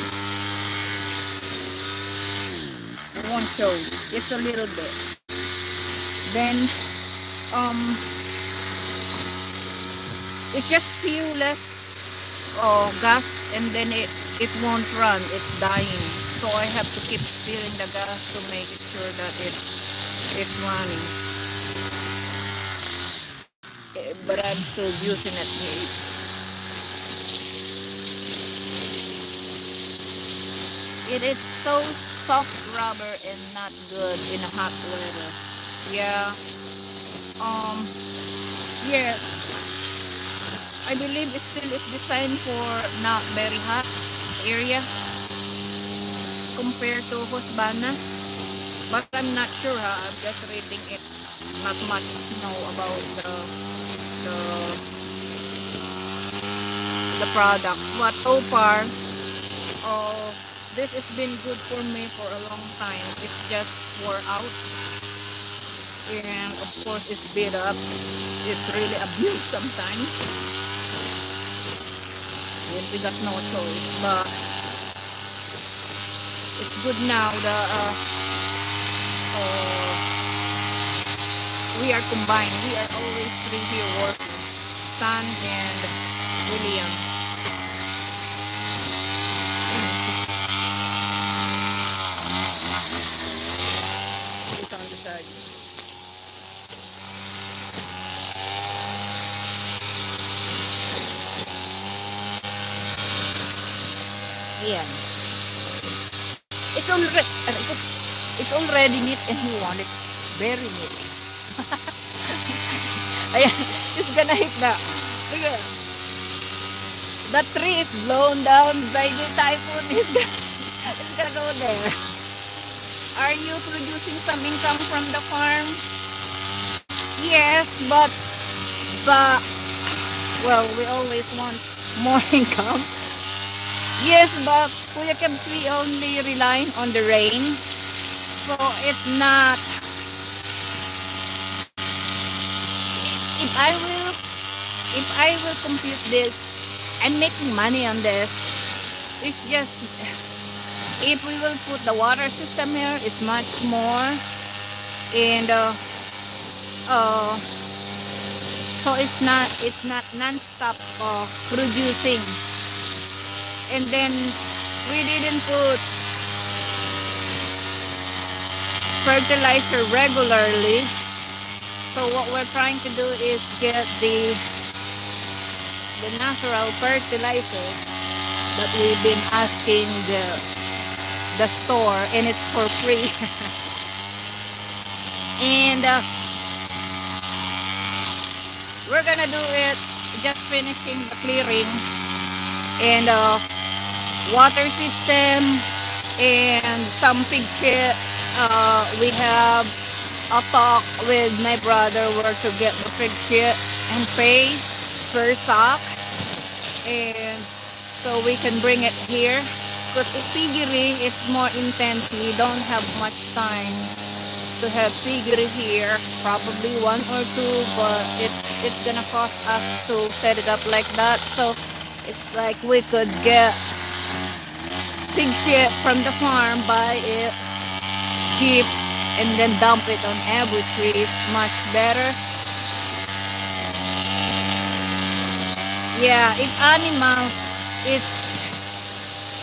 [SPEAKER 1] It won't show. It's a little bit. Then it's just few less gas, and then it won't run. It's dying. So I have to keep stirring the gas to make it sure that it's running. But I'm still using it. It is so soft rubber and not good in a hot weather. Yeah. Yeah. I believe it still is designed for not very hot area compared to Husqvarna. But I'm not sure. I'm just reading it. Not much know about the product. But so far, this has been good for me for a long time. It's just wore out, and of course it's beat up. It's really abused sometimes, and we got no choice. But it's good now. We are combined. We are always three here working. Son and William. It's on the side. Ayan. It's already neat, and we want it very neat. Ayan, it's gonna hit the. Look at that tree is blown down by the typhoon. It's gonna go there. Are you producing some income from the farm? Yes, but well, we always want more income. Yes, but Kuya Kebs, we only rely on the rain, so it's not. If I will compute this, I'm making money on this. It's just, if we will put the water system here, it's much more, and so it's not non-stop producing. And then we didn't put fertilizer regularly. So what we're trying to do is get the natural fertilizer that we've been asking the store, and it's for free. And we're gonna do it, just finishing the clearing and water system and some pig shit. We have a talk with my brother where to get the pig shit and pay per sack, and so we can bring it here, because piggery is more intense. We don't have much time to have piggery here, probably one or two, but it's gonna cost us to set it up like that. So it's like we could get pig shit from the farm, buy it cheap, and then dump it on every tree. It's much better. Yeah, if animals,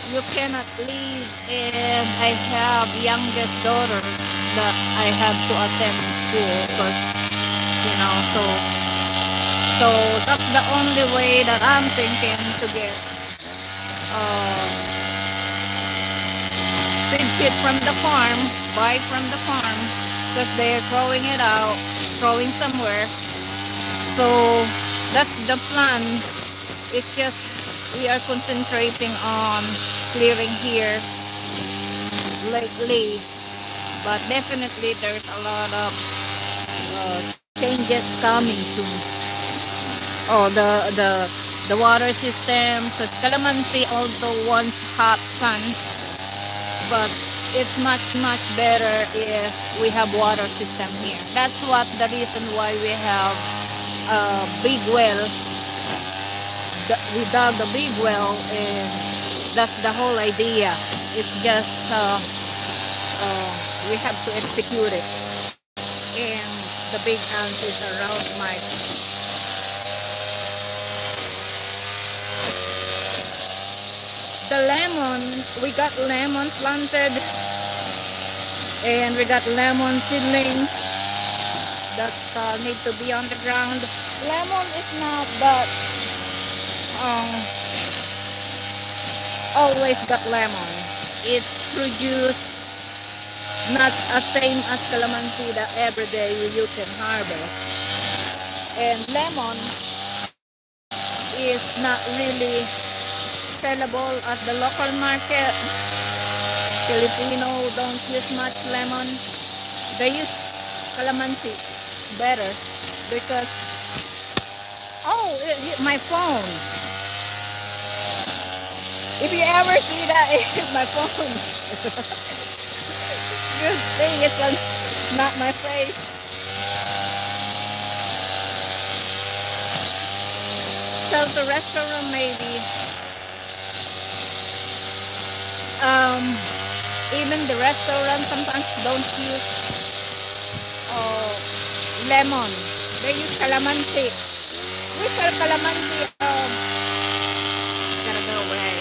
[SPEAKER 1] you cannot leave. And I have youngest daughter that I have to attend school, because so that's the only way that I'm thinking to get pig shit from the farm, buy from the farm, because they're throwing it out, throwing somewhere. So that's the plan. It's just we are concentrating on clearing here lately, but definitely there's a lot of changes coming soon. Oh, the water system, because Calamansi also wants hot sun, but it's much better if we have water system here. That's what the reason why we have a big well. We dug the big well, and that's the whole idea. It's just we have to execute it, and the big ants is around my. The lemon, we got lemon planted, and we got lemon seedlings that need to be on the ground. Lemon is not that always got lemon. It's produced not the same as calamansi that every day you can harvest. And lemon is not really sellable at the local market. Filipino don't use much lemon. They use calamansi better because my phone. If you ever see that, it's my phone. Good thing it's not my face. So the restaurant maybe. Even the restaurant sometimes don't use lemon. They use calamansi. We sell calamansi. Gotta go away.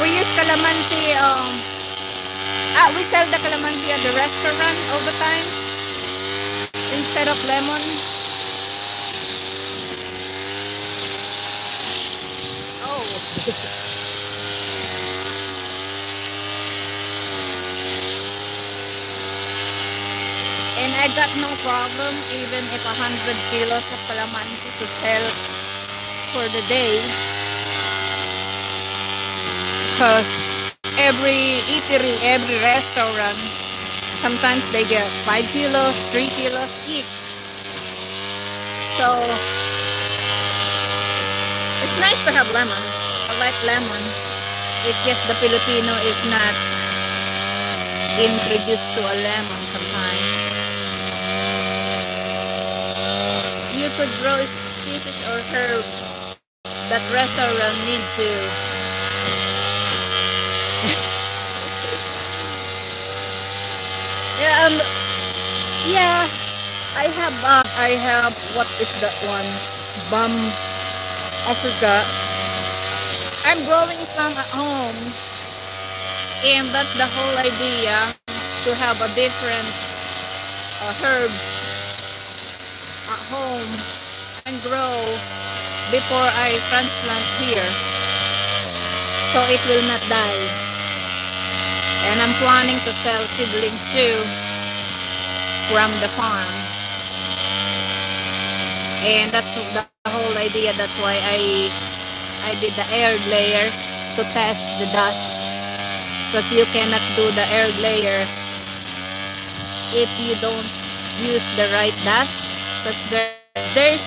[SPEAKER 1] We use calamansi. We sell the calamansi at the restaurant all the time instead of lemon. Oh. And I got no problem even if 100 kilos of calamansi to sell for the day, because every eatery, every restaurant, sometimes they get 5 kilos, 3 kilos each. So it's nice to have lemon. I like lemon. It's just the Filipino is not introduced to a lemon sometimes. You could grow species or herbs that restaurant need to. Yeah, I have what is that one? I forgot. I'm growing some at home, and that's the whole idea, to have a different herbs at home and grow before I transplant here, so it will not die. And I'm planning to sell seedlings too from the farm, and that's the whole idea. That's why I did the air layer to test the dust, because you cannot do the air layer if you don't use the right dust, because there's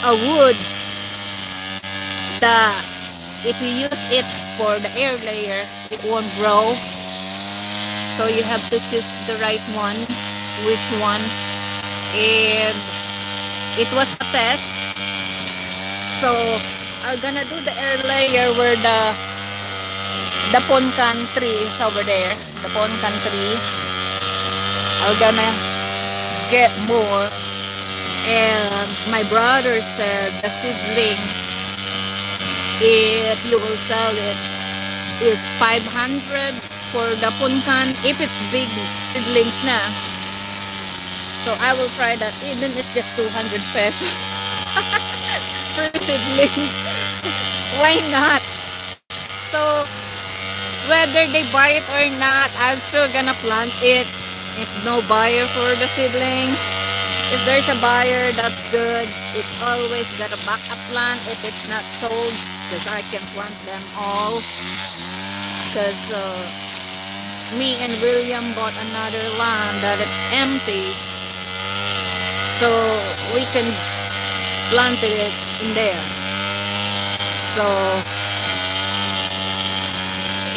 [SPEAKER 1] a wood that if you use it for the air layer, it won't grow. So you have to choose the right one, which one. And it was a test. So I'm gonna do the air layer where the poncan tree is over there. The poncan tree. I'm gonna get more. And my brother said the seedling, if you will sell it, is 500 for the punkan if it's big seedlings na. So I will try that, even if it's just 200 pesos for seedlings. Why not? So whether they buy it or not, I'm still gonna plant it. If no buyer for the seedlings, if there's a buyer, that's good. It's always got a backup plant if it's not sold, because I can plant them all. Because me and William bought another land that it's empty, so we can plant it in there. So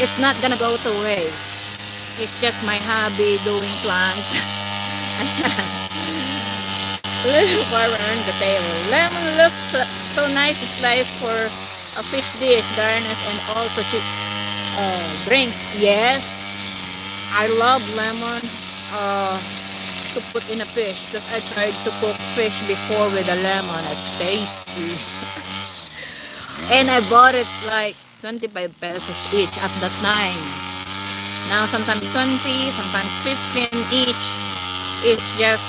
[SPEAKER 1] it's not gonna go to waste. It's just my hobby doing plants. Little farmer on the table. Lemon looks so nice. It's like for a fish dish, garnish, and also to drinks. Yes, I love lemon to put in a fish because I tried to cook fish before with a lemon. It's tasty. And I bought it like 25 pesos each at that time. Now sometimes 20, sometimes 15 each. It's just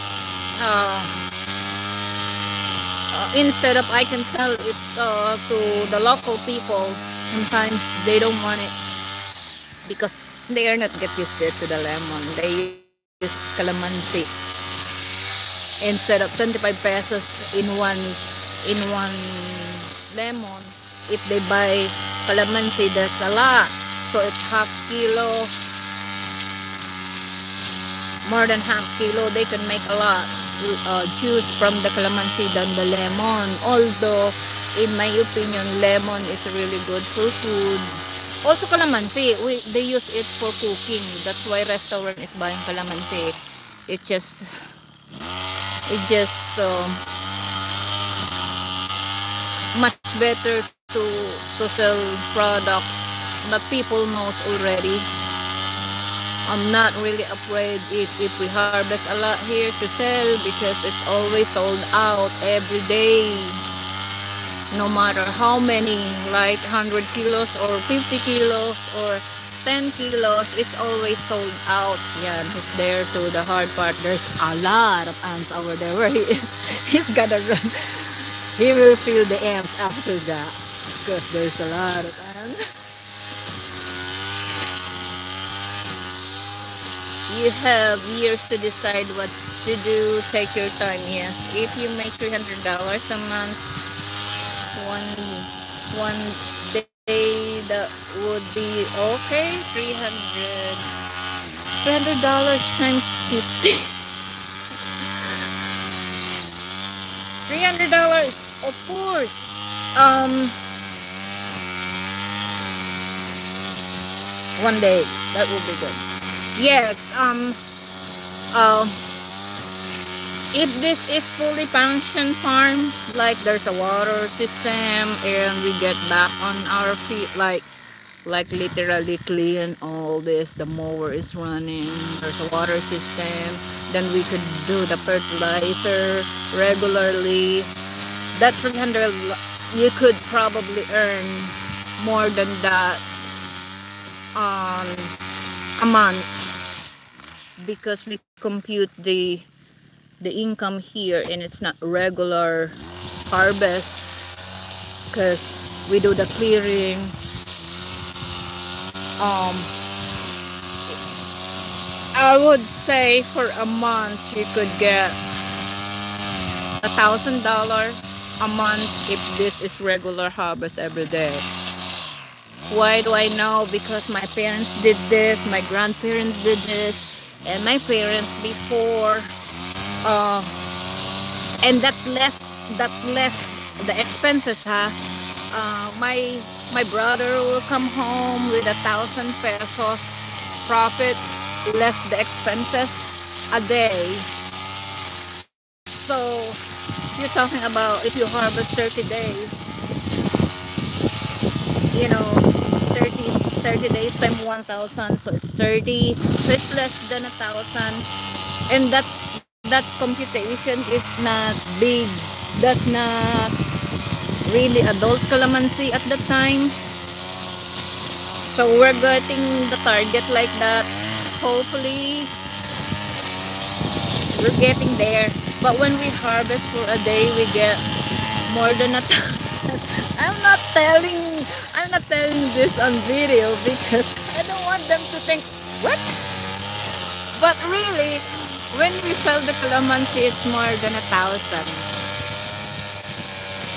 [SPEAKER 1] instead of I can sell it to the local people, sometimes they don't want it because they are not get used to the lemon. They use calamansi instead of 25 pesos in one lemon. If they buy calamansi, that's a lot, so it's half kilo, more than half kilo. They can make a lot juice from the calamansi than the lemon. Although in my opinion, lemon is really good for food. Also calamansi, they use it for cooking. That's why restaurant is buying calamansi. It just much better to sell products that people knows already. I'm not really afraid if we harvest a lot here to sell because it's always sold out every day. No matter how many, like 100 kilos or 50 kilos or 10 kilos, it's always sold out. Yan, he's there to the hard part. There's a lot of ants over there where he is. He's gonna run. He will feel the ants after that because there's a lot of ants. You have years to decide what to do. Take your time. Yes, if you make $300 a month, one day that would be okay. $300 times 50. $300, of course. One day that would be good. Yes. If this is fully function farm, like there's a water system and we get back on our feet, like literally clean all this, the mower is running, there's a water system, then we could do the fertilizer regularly. That 300, you could probably earn more than that a month, because we compute the income here and it's not regular harvest because we do the clearing. I would say for a month you could get $1,000 a month if this is regular harvest every day. Why do I know? Because my parents did this, my grandparents did this, and my parents before. And that less the expenses, my brother will come home with 1,000 pesos profit, less the expenses a day. So you're talking about if you harvest 30 days, you know, 30 days times 1,000, so it's 30, so it's less than 1,000. And that computation is not big. That's not really adult calamansi at the time. So we're getting the target like that. Hopefully we're getting there. But when we harvest for a day, we get more than 1,000. I'm not telling this on video because I don't want them to think, what? But really, when we sell the calamansi, it's more than 1,000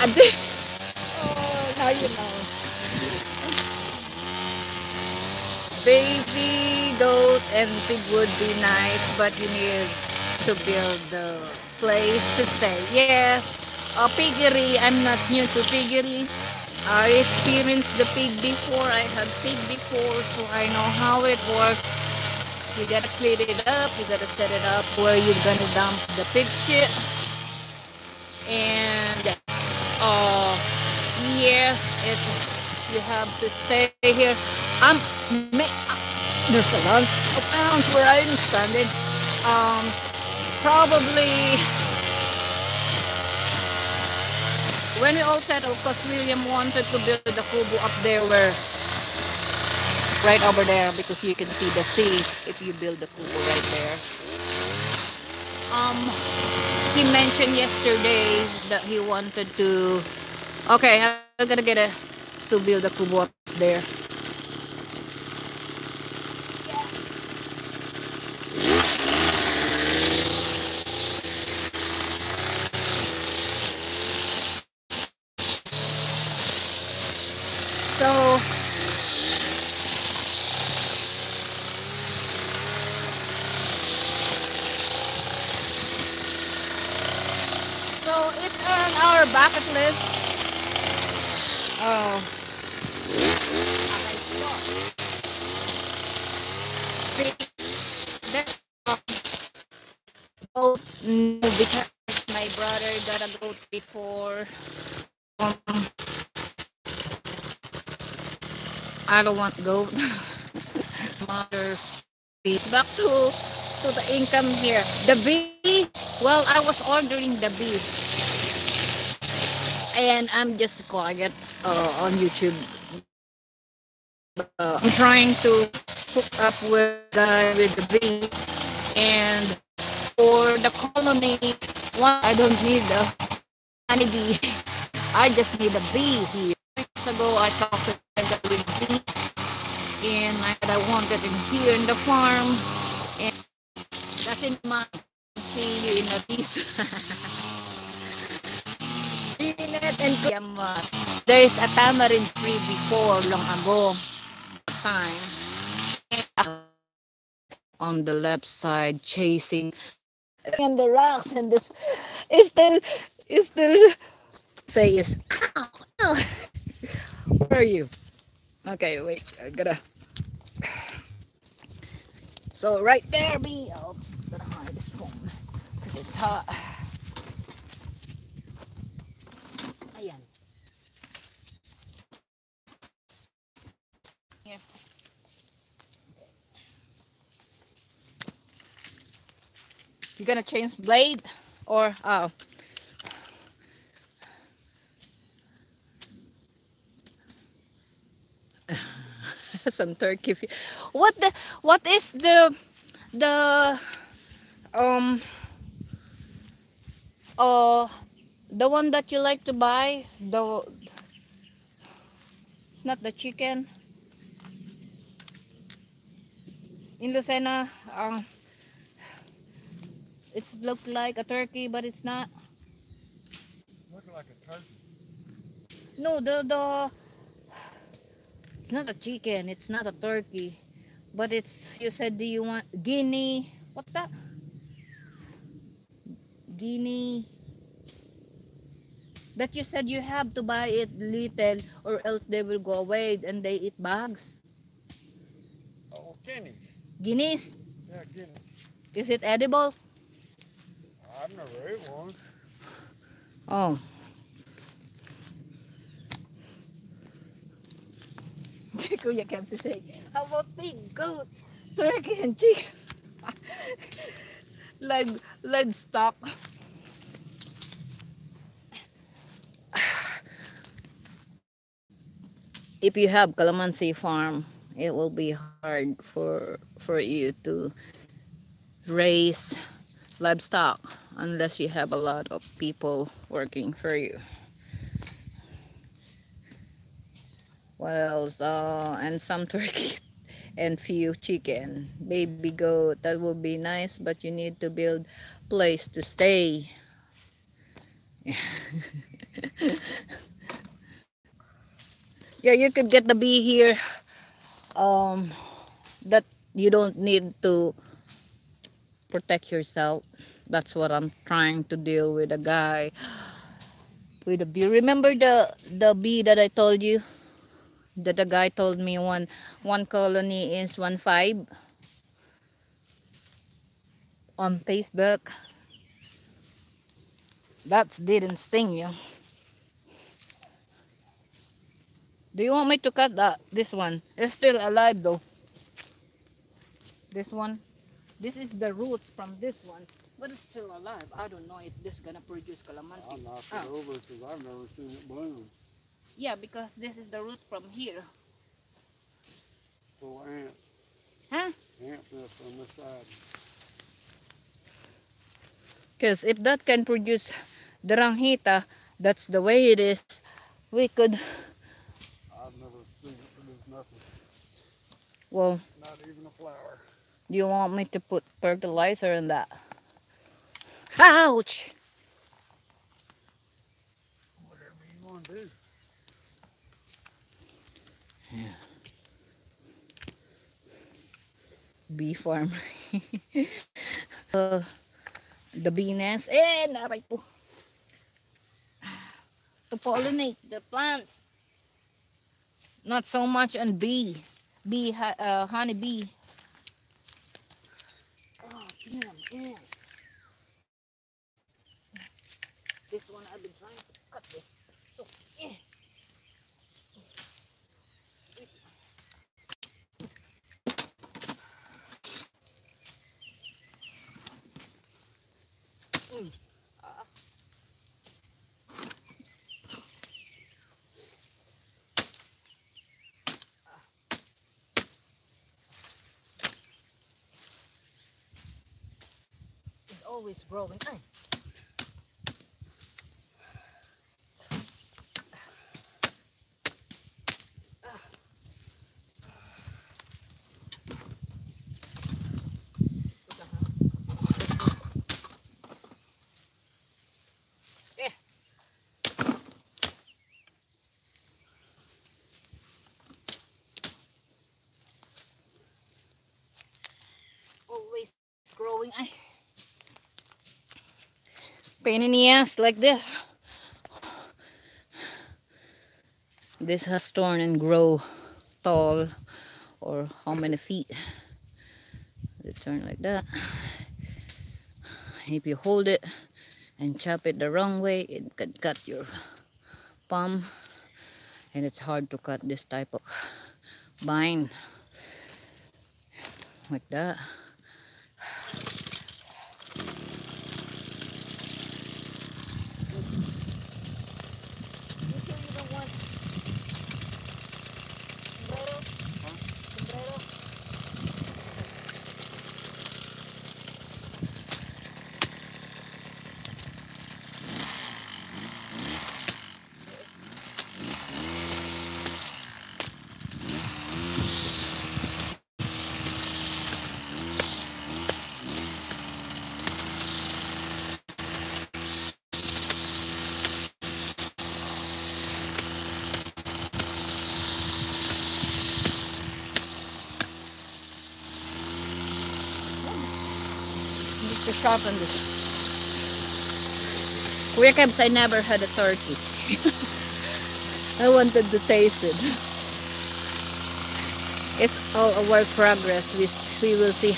[SPEAKER 1] a day. Oh, now you know. Baby goat and pig would be nice, but you need to build the place to stay. Yes, piggery. I'm not new to piggery. I experienced the pig before. I had pig before, so I know how it works. You gotta clean it up. You gotta set it up where you're gonna dump the pig shit. And yes, you have to stay here. I'm there's a lot of pounds where I'm standing. Probably when we all settled, because William wanted to build the kubo up there, where right over there, because you can see the sea if you build the kubo right there. He mentioned yesterday that he wanted to. Okay, I'm gonna get to build the kubo up there. So it's on our bucket list. Oh. Goat, no, because my brother got a goat before. I don't want goat. Mother, back to the income here. The bee. Well, I was ordering the bee, and I'm just quiet on YouTube. I'm trying to hook up with the bee, and for the colony, one I don't need a honeybee. I just need a bee here. Weeks ago, I talked to the bee, and I wanted him here in the farm, and that's in my see you in the beast. There's a tamarind tree before long ago time on the left side chasing and the rocks, and this is still say is ow, ow. Where are you? Okay, wait, I gotta. So right there, me. Oh, I'm gonna hide this phone because it's hot. Ayan. Yeah. You gonna change blade or oh? Some turkey. What is the um the one that you like to buy? It's not the chicken in Lucena. It's look like a turkey, but it's not.
[SPEAKER 2] Look like a turkey.
[SPEAKER 1] No, it's not a chicken. It's not a turkey, but it's. You said, do you want guinea? What's that? Guinea. That you said you have to buy it little, or else they will go away and they eat bugs.
[SPEAKER 2] Oh, guineas.
[SPEAKER 1] Guineas.
[SPEAKER 2] Yeah, guineas.
[SPEAKER 1] Is it edible?
[SPEAKER 2] I've never ate one.
[SPEAKER 1] Oh. Kuya Kemsi say, how about pig, goat, turkey, and chicken? Livestock. If you have calamansi farm, it will be hard for you to raise livestock unless you have a lot of people working for you. What else? And some turkey and few chicken, baby goat. That would be nice, but you need to build place to stay. Yeah, you could get the bee here. That you don't need to protect yourself. That's what I'm trying to deal with a guy with a bee. Remember the bee that I told you? That the guy told me one colony is 1.5. on Facebook. That didn't sting you. Do you want me to cut this one? It's still alive though. This one. This is the roots from this one. But it's still alive. I don't know if this is gonna produce calamansi.
[SPEAKER 2] I'll knock it over because I've never seen it bloom.
[SPEAKER 1] Yeah, because this is the roots from here.
[SPEAKER 2] Full of ants.
[SPEAKER 1] Huh?
[SPEAKER 2] Ants nest on this side.
[SPEAKER 1] Because if that can produce Daranghita, that's the way it is. We could.
[SPEAKER 2] I've never seen it produce nothing.
[SPEAKER 1] Well,
[SPEAKER 2] Not even a flower.
[SPEAKER 1] do you want me to put fertilizer in that? Ouch!
[SPEAKER 2] Whatever you want to do.
[SPEAKER 1] Yeah. Bee farm. The bee nest. Naray po. To pollinate the plants. Not so much on bee. Honey bee. Oh, damn, ants. This one I've been trying to cut this. So, it's always growing. Ay. Always growing. Ay. Pain in the ass like this. This has torn and grow tall, or how many feet? It turn like that. If you hold it and chop it the wrong way, it could cut your palm, and it's hard to cut this type of vine like that. To sharpen this. Kuya Kebs, I never had a turkey. I wanted to taste it. It's all a work progress. We will see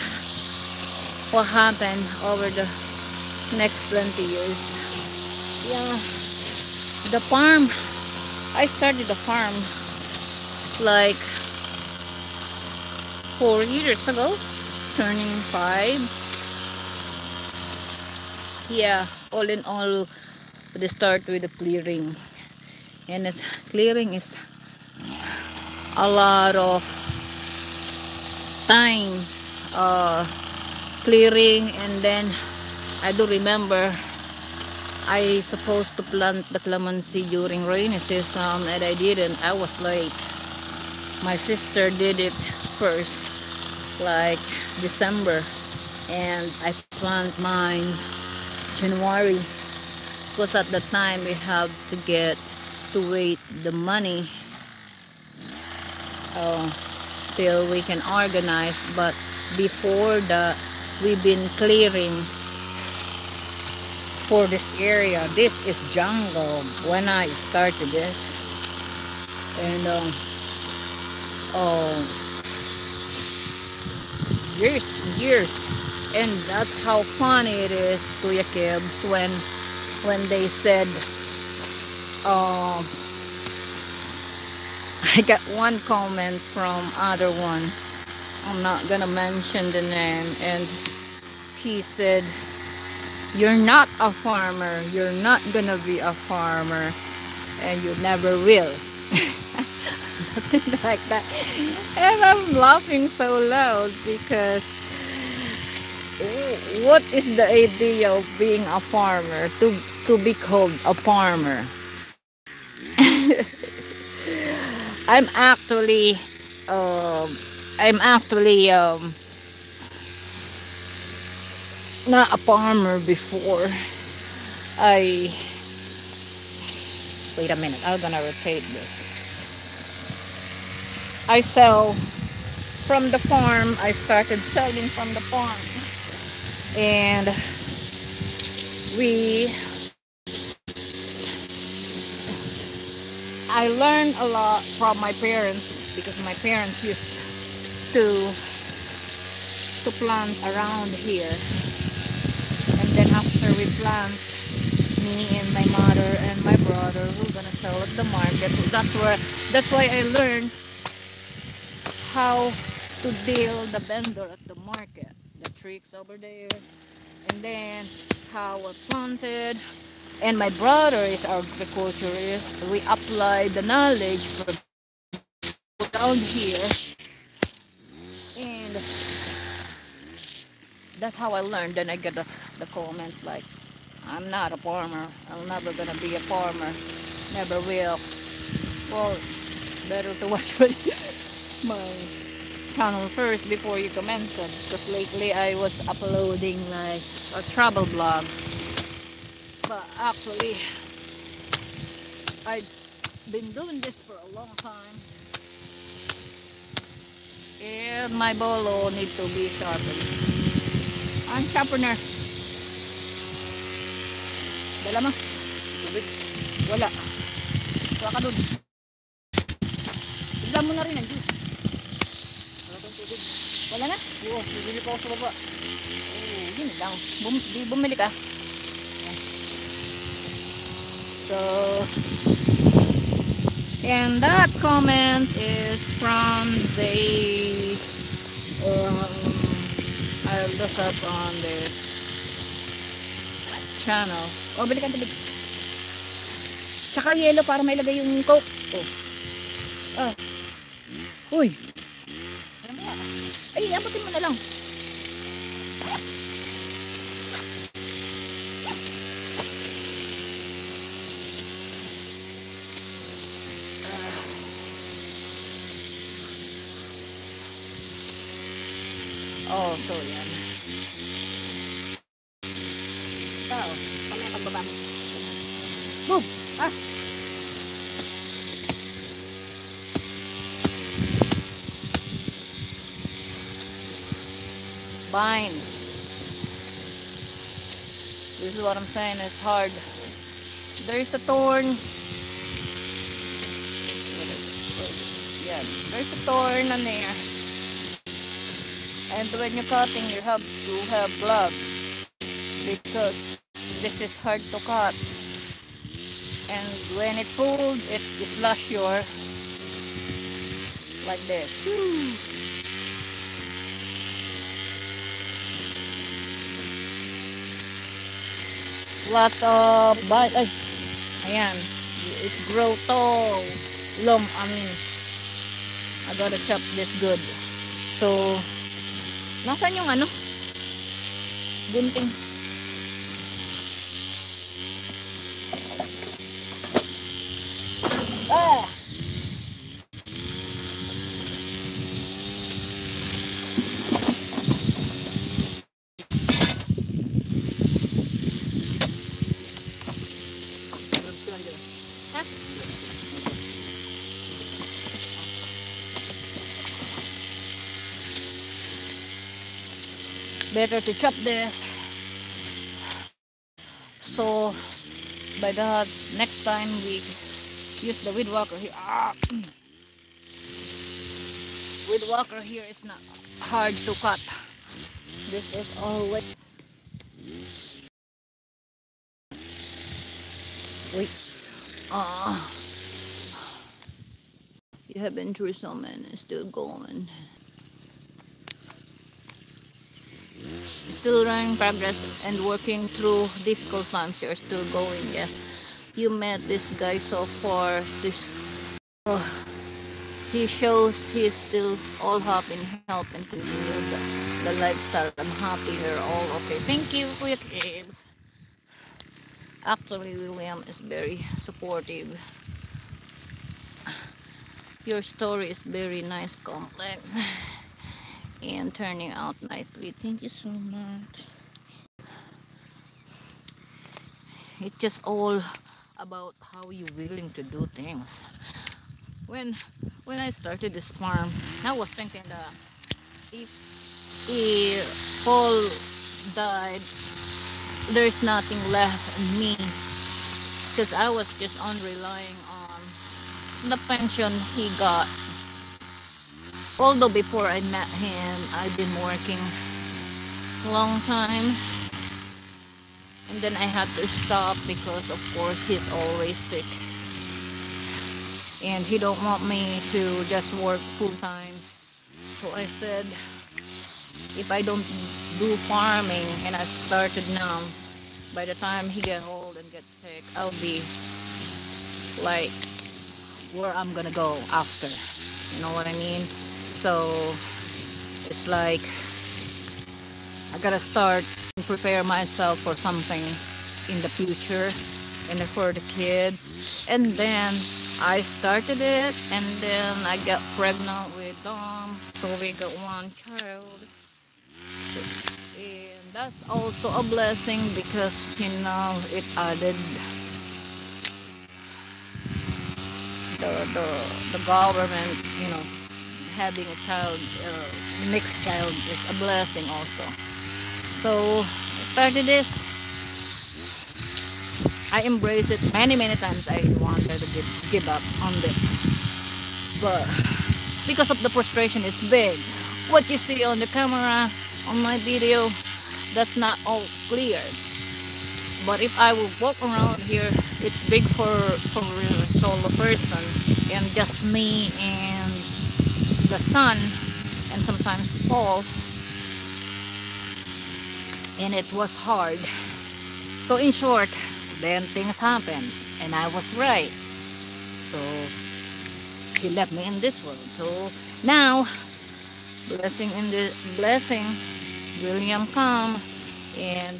[SPEAKER 1] what happened over the next 20 years. Yeah. The farm. I started the farm like 4 years ago. Turning 5. Yeah, all in all, they start with the clearing, and clearing is a lot of time clearing. And then I do remember I supposed to plant the calamansi during rainy season, and I didn't. I was late. My sister did it first, like December, and I plant mine January, because at the time we have to wait the money till we can organize. But before that, we've been clearing for this area. This is jungle when I started this, and years And that's how funny it is, Kuya Kibs, when they said, um, I got one comment from other one. I'm not gonna mention the name, and he said, "You're not a farmer. You're not gonna be a farmer, and you never will." Something like that. And I'm laughing so loud because what is the idea of being a farmer? To be called a farmer? I'm actually um I'm actually not a farmer before. I Wait a minute. I'm gonna rotate this. I sell from the farm. I started selling from the farm, and we I learned a lot from my parents because my parents used to plant around here, and then after we plant, me and my mother and my brother we're gonna sell at the market. That's why I learned how to deal the vendor at the market, the tricks over there, and then how I planted. And my brother is agriculturist. We apply the knowledge from around here, and that's how I learned. Then I get the comments like, "I'm not a farmer. I'm never gonna be a farmer. Never will." Well, better to watch my channel first before you commented, because lately I was uploading like a travel blog, but actually I've been doing this for a long time, and my bolo need to be sharpened. Ang sharpener, dala mo tubig? Wala. Wala ka dun. Bigla mo na rin ang juice. Wala kang tubig. Wala na? Oo, bibili pa ako sa baba. Yun lang. Bumili ka. So, and that comment is from the I'll look up on the channel. Oh, bili ka tubig. Tsaka yellow para may lagay yung coke. Oh. Uy. Ay, abutin mo na lang. Oh, so yan. Ito, kami pagbaba. Boom! Ah! Vines. This is what I'm saying, it's hard. There's a thorn. Yeah, there's a thorn on there. And when you're cutting, you have to have gloves because this is hard to cut. And when it pulls, it slash your like this. Lots of bite. Ay, ayan. It's grow tall. I gotta chop this good. So, nasaan yung gunting? Ah! Better to chop this. So by that, next time we use the weed whacker here. Weed whacker here is not hard to cut. This is always. Wait. Ah, you have been through so many, still going. Still running progress and working through difficult times. You're still going. Yes, you met this guy so far. This. Oh, he shows he's still all happy and helping continue the lifestyle. I'm happy you're all okay. Thank you for your tips. Actually, William is very supportive. Your story is very nice, complex, and turning out nicely. Thank you so much. It's just all about how you're willing to do things. When when I started this farm, I was thinking that if Paul died, there's nothing left in me because I was just on relying on the pension he got. Although before I met him, I've been working a long time, and then I had to stop because of course he's always sick and he don't want me to just work full time. So I said, if I don't do farming and I started now, by the time he get old and get sick, I'll be like where I'm gonna go after. You know what I mean? So it's like I gotta start and prepare myself for something in the future and for the kids. And then I started it, and then I got pregnant with Dom, so we got one child. And that's also a blessing because it added the government, having a child, next child is a blessing also. So I started this. I embraced it many times. I wanted to give up on this, but because of the frustration, it's big. What you see on the camera, on my video, that's not all clear. But if I will walk around here, it's big for a solo person, and just me and the sun, and sometimes Paul, and it was hard. So in short, then things happened, and I was right. So he left me in this world. So now, blessing, William come, and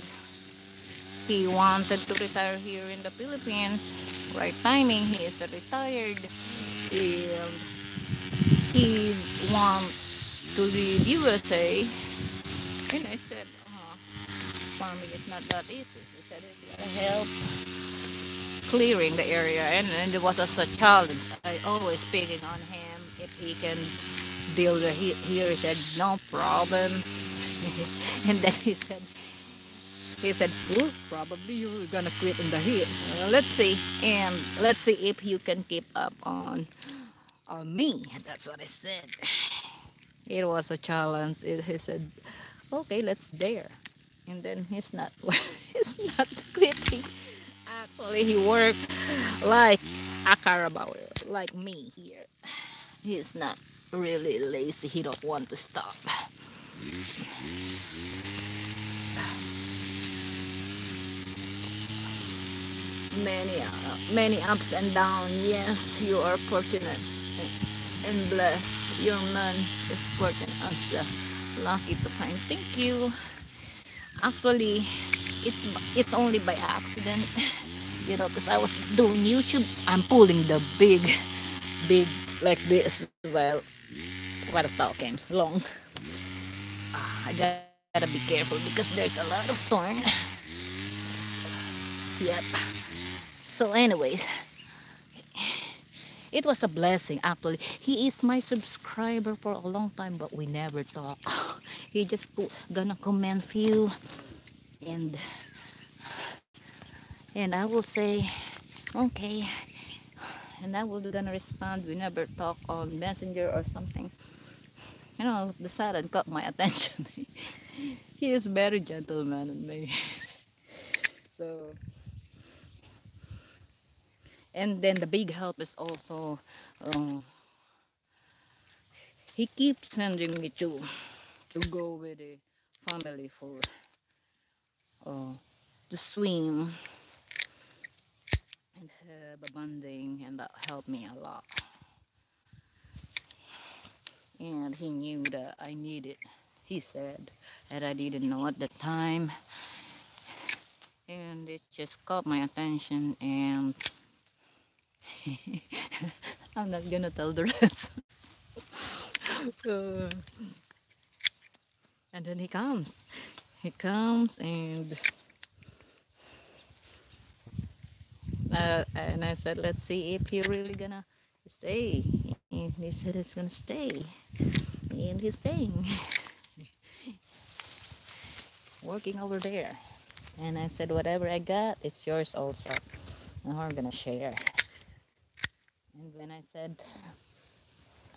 [SPEAKER 1] he wanted to retire here in the Philippines. Right timing, he is retired, and he want to leave USA. And I said, farming is not that easy. He said, if you gotta help clearing the area, and it was a challenge. I always picking on him if he can deal with here. He said, no problem. And then he said, well, probably you're gonna quit in the heat. Let's see, and let's see if you can keep up on me. That's what I said. It was a challenge. He said, okay, let's dare. And then he's not he's not quitting. Actually, he worked like a Carabao, like me here. He's not really lazy. He don't want to stop. Many ups and downs. Yes, you are fortunate and blessed. Your man is fortunate and lucky to find. Thank you. Actually, it's only by accident, because I was doing YouTube. I'm pulling the big like this while talking long. I gotta be careful because there's a lot of thorn. Yep. So anyways, it was a blessing actually. He is my subscriber for a long time, but we never talk. He just gonna comment few, and I will say okay, and I will gonna respond. We never talk on Messenger or something. The sudden caught my attention. He is very gentleman on me. So, and then the big help is also, um, he keeps sending me to go with the family for uh, to swim and have a bonding, and that helped me a lot. And he knew that I needed. He said, and I didn't know at the time, and it just caught my attention. And I'm not gonna tell the rest. Uh, and then he comes, and I said, let's see if he really gonna stay. And he said he's gonna stay, and he's staying, working over there. And I said, whatever I got, it's yours also, and we're gonna share. And when I said,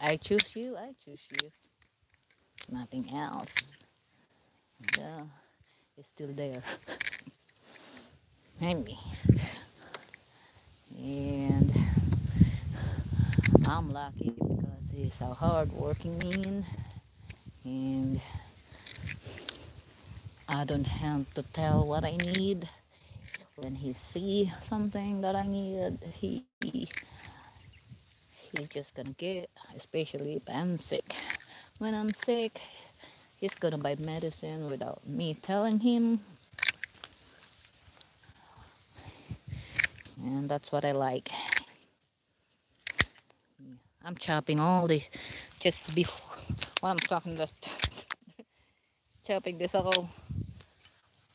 [SPEAKER 1] I choose you, I choose you, nothing else. Yeah, it's still there. Maybe. And I'm lucky because he's a hard working man, and I don't have to tell what I need. When he see something that I need, he just gonna get, especially if I'm sick. When I'm sick, he's gonna buy medicine without me telling him, and that's what I like. I'm chopping all this just before what I'm talking about. Chopping this all.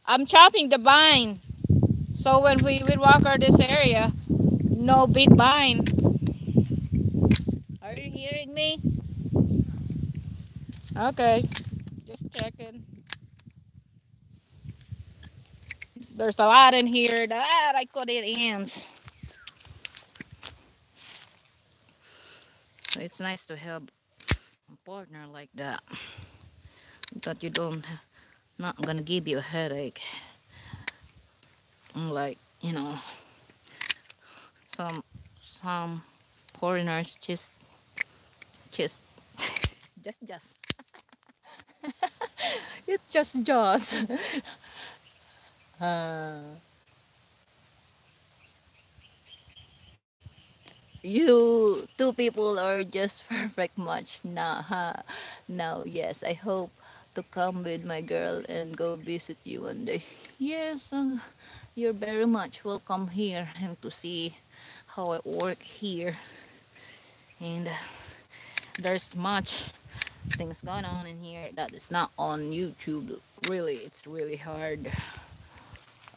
[SPEAKER 1] I'm chopping the vine, so when we will walk around this area, no big vine. Are you hearing me? Okay, just checking. There's a lot in here that I couldn't ends. So it's nice to have a partner like that, that you don't, not gonna give you a headache. Like, some foreigners just just it's just uh, you two people are just perfect match now, huh? Now, yes, I hope to come with my girl and go visit you one day. Yes, you're very much welcome here, and to see how I work here. And there's much things going on in here that is not on YouTube. Really, it's really hard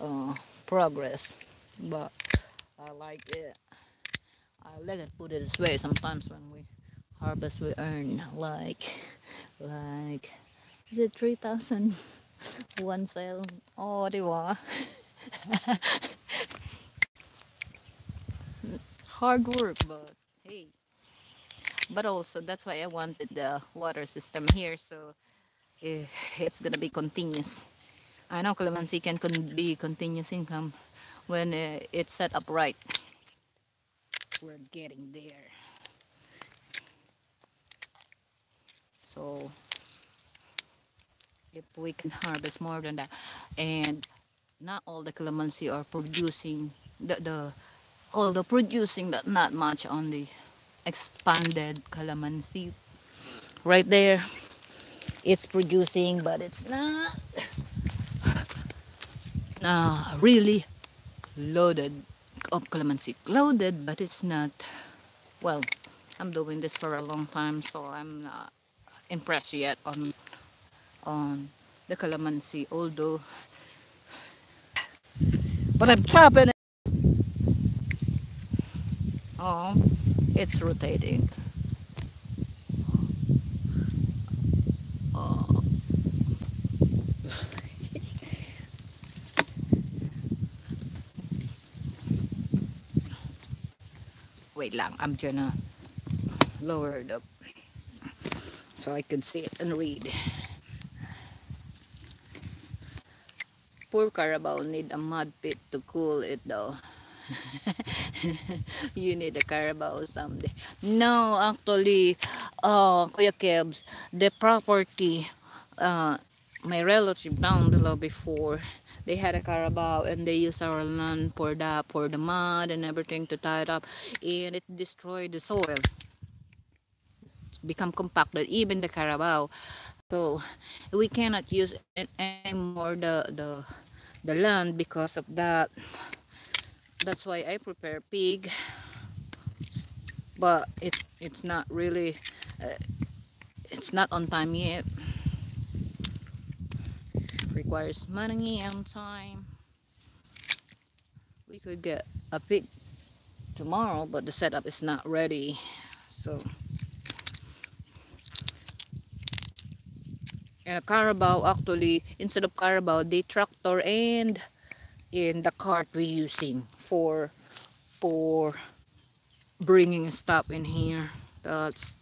[SPEAKER 1] uh, progress, but I like it. I like it, put it this way. Sometimes when we harvest, we earn like is it 3,000 one sale? Oh, di ba? Hard work, but hey. But also that's why I wanted the water system here, so it's gonna be continuous. I know calamansi can be continuous income when it's set up right. We're getting there. So if we can harvest more than that, and not all the calamansi are producing the all the producing that, not much on the expanded calamansi. Right there, it's producing, but it's not really loaded of calamansi. Loaded, but it's not. Well, I'm doing this for a long time, so I'm not impressed yet on the calamansi. Although, but I'm chopping it. Oh, it's rotating. Oh. Wait lang, I'm gonna lower it up so I can see it and read. Poor Carabao need a mud pit to cool it though. You need a Carabao someday. No, actually, Kuya Kebs, the property, uh, my relative down below before, they had a Carabao and they used our land for the mud and everything to tie it up, and it destroyed the soil, become compacted, even the Carabao. So we cannot use it anymore the land because of that. That's why I prepare pig, but it's not really it's not on time yet. Requires money and time. We could get a pig tomorrow, but the setup is not ready. So, and a Carabao, actually, instead of Carabao, the tractor and in the cart we're using for bringing stuff in here. That's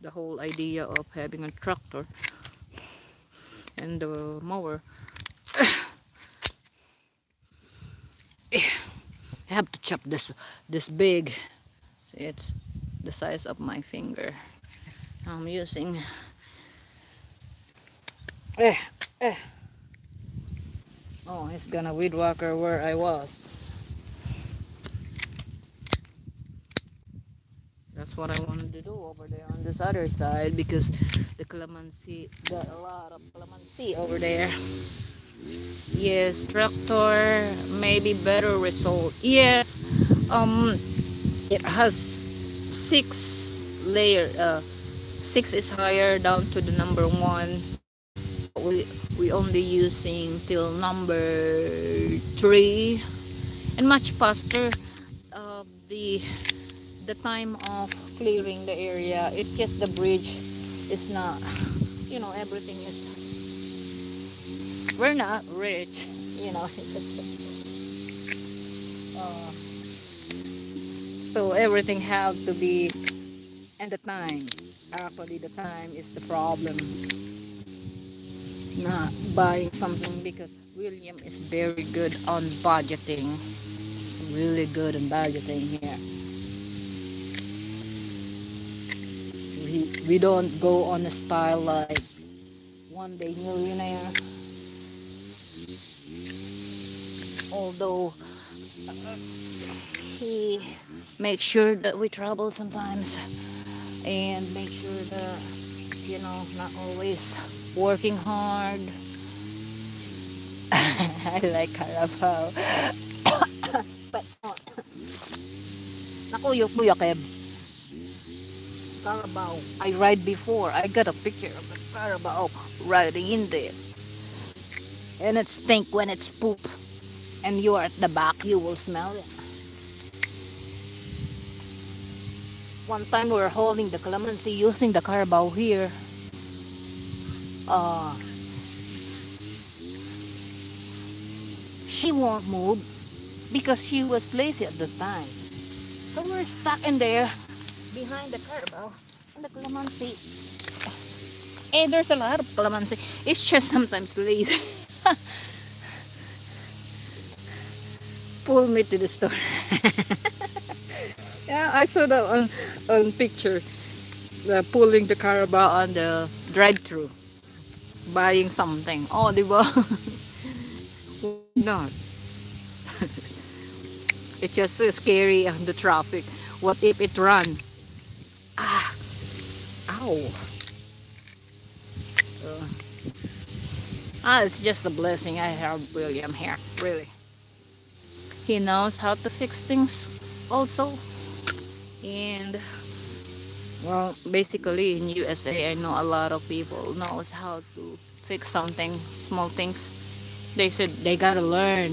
[SPEAKER 1] the whole idea of having a tractor and the mower. I have to chop this big. It's the size of my finger. I'm using. Oh, it's gonna weed whacker where I was. That's what I wanted to do over there on this other side, because the calamansi got a lot of calamansi over there. Yes, tractor, maybe better result. Yes, it has 6 layer. 6 is higher down to the number 1. We only using till number 3, and much faster. The time of clearing the area. It's just the bridge is not. Everything is. We're not rich. So everything have to be, and the time. Actually, the time is the problem. Not buying something, because William is very good on budgeting. Really good on budgeting here. We don't go on a style like one day millionaire. Although he makes sure that we travel sometimes and make sure that not always working hard. I like Carabao. But naku, Kuya Kebs. Carabao. I ride before. I got a picture of the Carabao riding in there. And it stink when it's poop. And you are at the back, you will smell it. One time we were holding the calamansi using the Carabao here. She won't move because she was lazy at the time. So we're stuck in there behind the Carabao and the calamansi. And there's a lot of calamansi. It's just sometimes lazy. Pull me to the store. Yeah, I saw that on picture. Pulling the Carabao on the drive-thru, buying something. Oh, diba? Not. It's just so scary on the traffic. What if it runs? Ow. It's just a blessing I have William here, really. He knows how to fix things also. And well, basically in USA, I know a lot of people knows how to fix something, small things. They said they gotta learn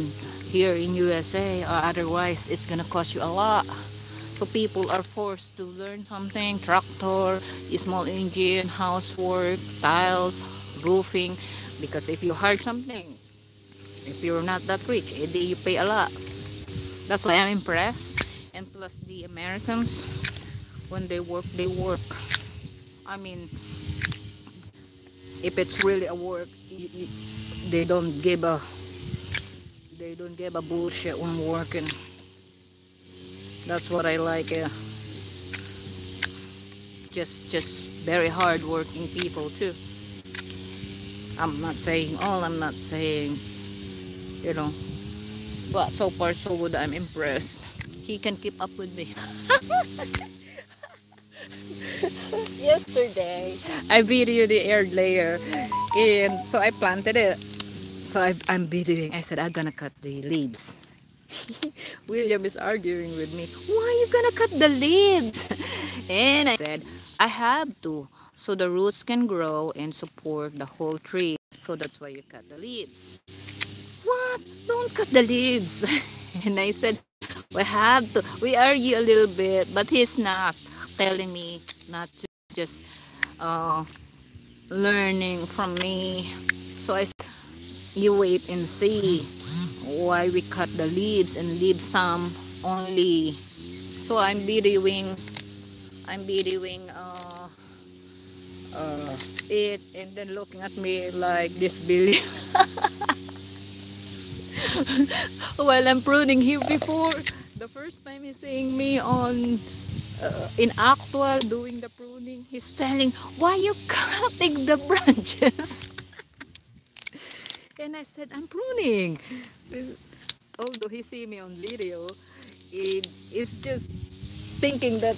[SPEAKER 1] here in USA, or otherwise it's gonna cost you a lot. So people are forced to learn something: tractor, small engine, housework, tiles, roofing. Because if you hire something, if you're not that rich, you pay a lot. That's why I'm impressed. And plus the Americans, when they work, they work. I mean, if it's really a work, they don't give a They don't give a bullshit when working. That's what I like. Just very hard working people too. I'm not saying all. I'm not saying, you know. But so far so good. I'm impressed. He can keep up with me. Yesterday, I videoed the air layer, and so I planted it. So I'm videoing. I said I'm gonna cut the leaves. William is arguing with me. Why are you gonna cut the leaves? And I said I have to, so the roots can grow and support the whole tree. So that's why you cut the leaves. What? Don't cut the leaves. And I said we have to. We argue a little bit, but he's not telling me not to, just uh, learning from me. So I said, you wait and see why we cut the leaves and leave some only. So I'm videoing it, and then looking at me like disbelief. While I'm pruning him before, the first time he's seeing me on in actual doing the pruning, he's telling, why you cutting the branches? And I said, I'm pruning. Although he see me on video, it's just thinking that,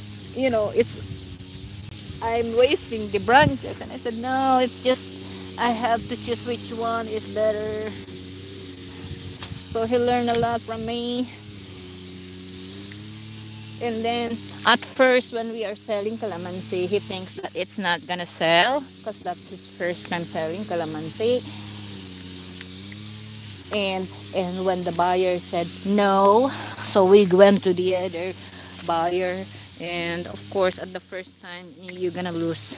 [SPEAKER 1] I'm wasting the branches. And I said, no, it's just I have to choose which one is better. So he learned a lot from me. And then at first, when we are selling calamansi, he thinks that it's not gonna sell because that's his first time selling calamansi. And when the buyer said no, so we went to the other buyer. And of course, at the first time, you're gonna lose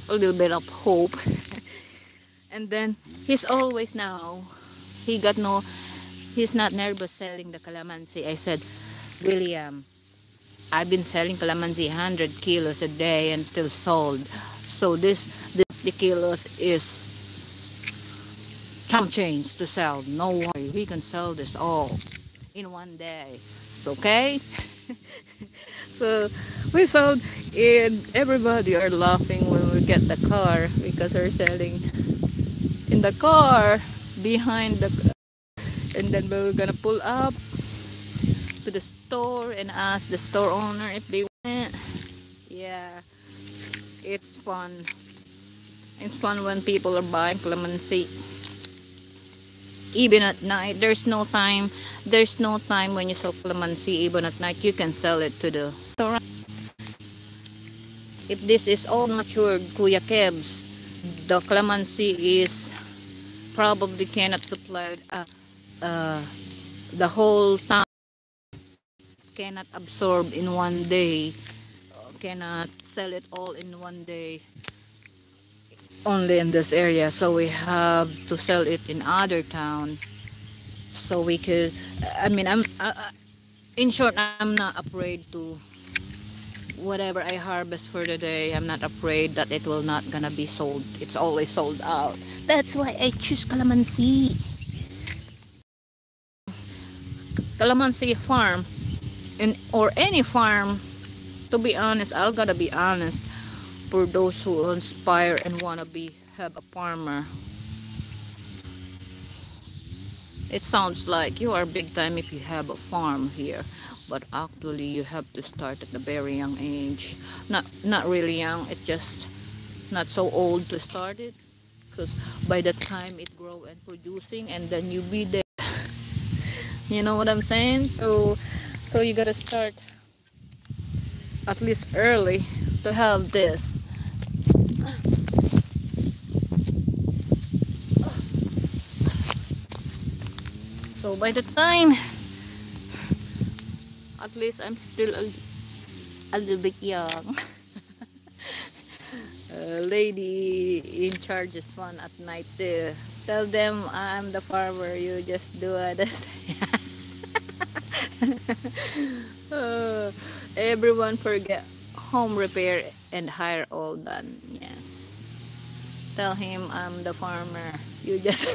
[SPEAKER 1] a little bit of hope. And then he's always now, he's not nervous selling the calamansi. I said, William, I've been selling calamansi 100 kilos a day and still sold. So this 50 kilos is some change to sell. No worry, we can sell this all in one day. Okay? So we sold, and everybody are laughing when we get the car because we're selling in the car behind the, and then we're gonna pull up to the store and ask the store owner if they want it. Yeah, it's fun. It's fun when people are buying calamansi. Even at night, there's no time when you sell calamansi. Even at night, you can sell it to the store. If this is all matured, Kuya Kebs, the calamansi is probably cannot supply the whole town, cannot absorb in one day, cannot sell it all in one day, only in this area. So we have to sell it in other town, so we could, in short, I'm not afraid to, whatever I harvest for the day, I'm not afraid that it will not gonna be sold. It's always sold out. That's why I choose calamansi. Calamansi farm, or any farm, to be honest, I gotta be honest, for those who inspire and wanna have a farmer. It sounds like you are big time if you have a farm here, but actually you have to start at a very young age. Not really young, it's just not so old to start it, because by the time it grow and producing, and then you be there. You know what I'm saying? So you gotta start at least early to have this. So by the time, at least I'm still a little bit young. Lady in charge is fun at night too. Tell them I'm the farmer, you just do it. Everyone forget home repair and hire all done. Yes. Tell him I'm the farmer. You just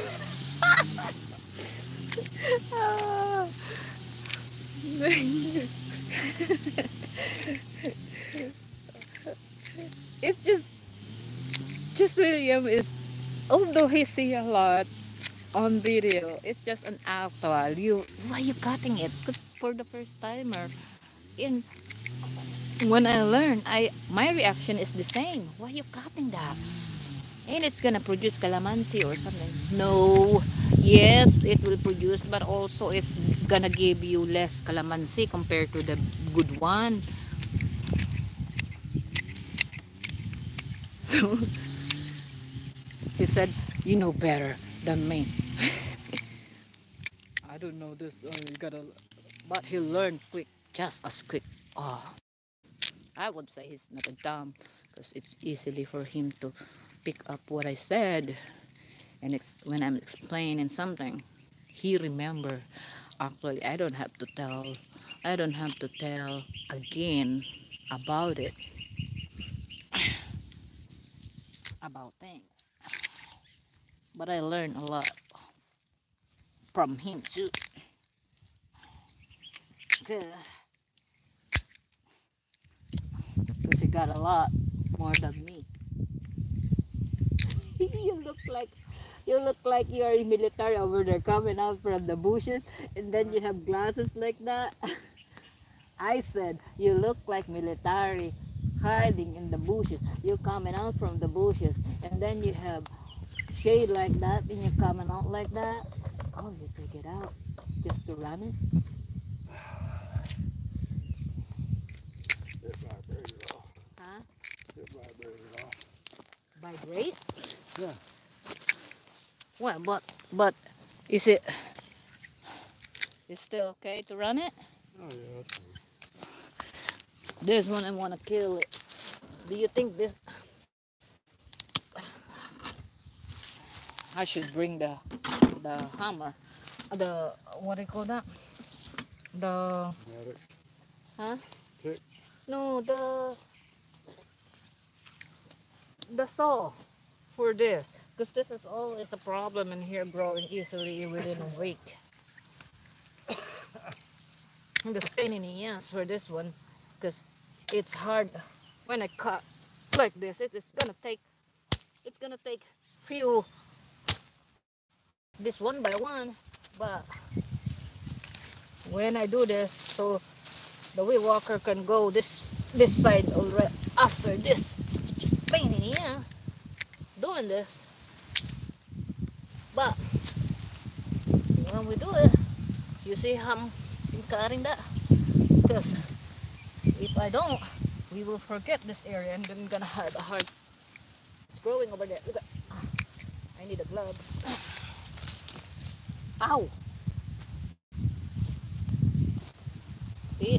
[SPEAKER 1] Ah. It's just William is, although he see a lot on video, it's just an actual. You, why you cutting it? Because for the first timer, in when I learn, my reaction is the same. Why you cutting that? And it's gonna produce calamansi or something. No, yes, it will produce, but also it's gonna give you less calamansi compared to the good one. So he said, "You know better than me." I don't know this. You gotta, but he learned quick, just as quick. Oh, I would say he's not a dumb, because it's easily for him to pick up what I said, and it's when I'm explaining something, he remember. Actually, I don't have to tell again about it, about things. But I learned a lot from him too. Because he got a lot more than me. you look like you look like you're in military over there coming out from the bushes, and then you have glasses like that. I said you look like military hiding in the bushes. You coming out from the bushes, and then you have shade like that, and you're coming out like that. Oh, you take it out just to run it.
[SPEAKER 2] It vibrated off.
[SPEAKER 1] Huh?
[SPEAKER 2] It vibrated off.
[SPEAKER 1] Vibrate?
[SPEAKER 2] Yeah.
[SPEAKER 1] Well, but is it, it's still okay to run it?
[SPEAKER 2] Oh yeah, that's fine.
[SPEAKER 1] This one I want to kill it. Do you think this? I should bring the hammer, the, what do you call that? The,
[SPEAKER 2] Got it.
[SPEAKER 1] huh?
[SPEAKER 2] Tick.
[SPEAKER 1] No, the saw for this, because this is always a problem in here, growing easily within a week. And the pain in the ass for this one, because it's hard when I cut like this. It's gonna take few, this one by one, but when I do this, so the weed walker can go this side already after this. It's just pain in the ass doing this, but when we do it, you see how I'm cutting that, because if I don't, we will forget this area, and then gonna have a hard. It's growing over there. Look at, I need the gloves. Ow! See?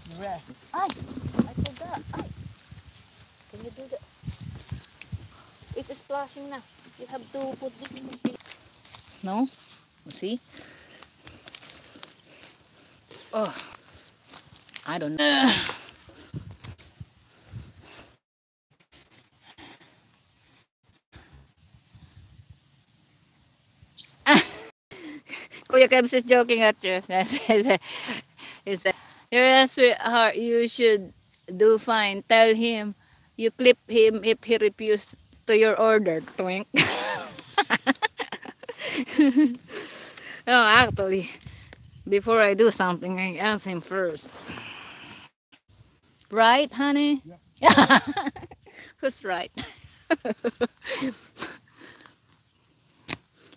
[SPEAKER 1] The rest. Ay! I forgot. Ay! Can you do that? It's splashing now. You have to put this in the sheet. No? You see? Oh, I don't know. Kuya Kebs is joking at you. He said, "You're a sweetheart. You should do fine. Tell him you clip him if he refuses to your order." Twink. No, actually, before I do something, I ask him first. Right, honey?
[SPEAKER 2] Yeah.
[SPEAKER 1] Who's right?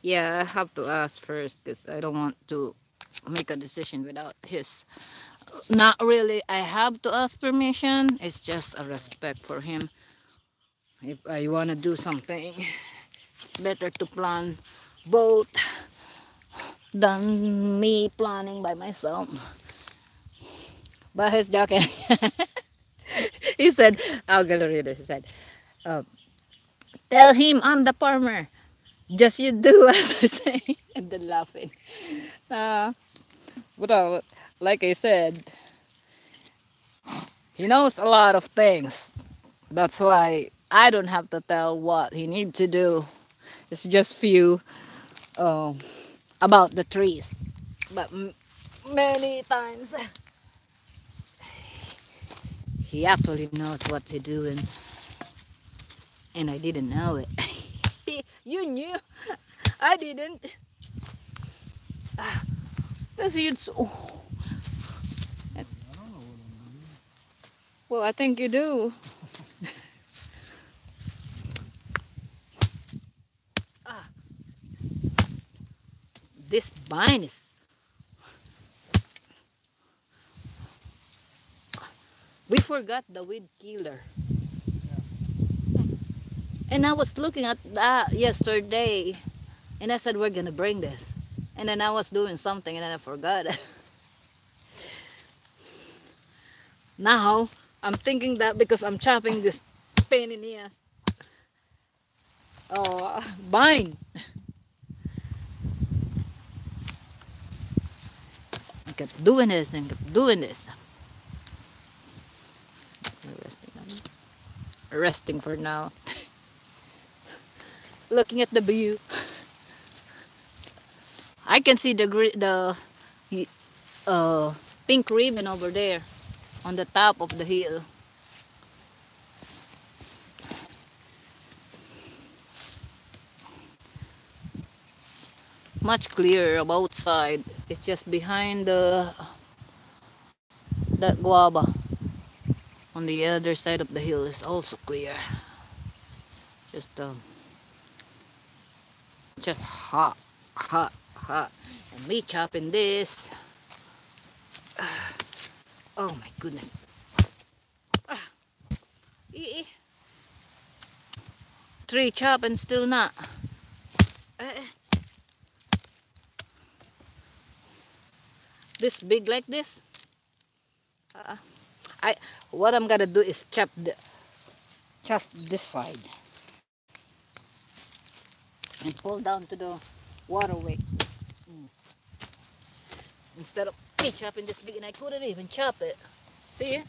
[SPEAKER 1] Yeah, I have to ask first, because I don't want to make a decision without his. Not really, I have to ask permission. It's just a respect for him. If I want to do something, better to plan both than me planning by myself. But his joking. He said, I'll go read it. He said, uh, tell him I'm the farmer. Just you do as I say. And then laughing. Uh, but like I said, he knows a lot of things. That's why I don't have to tell what he needs to do. It's just few about the trees, but many times he actually knows what to do, and I didn't know it. You knew, I didn't. That's huge. Oh, well, I think you do. This vine is. We forgot the weed killer. And I was looking at that yesterday, and I said we're gonna bring this. And then I was doing something, and then I forgot. Now I'm thinking that because I'm chopping this pain in the ass. Oh, vine. I kept doing this and kept doing this. Resting for now. Looking at the view. I can see the uh, pink ribbon over there on the top of the hill. Much clearer outside. It's just behind that guava. On the other side of the hill is also clear. Just just hot, hot, hot. And me chopping this. Oh my goodness. Tree chop and still not. This big like this. What I'm gonna do is chop just this side and pull down to the waterway. Instead of me chopping this big, and I couldn't even chop it. See?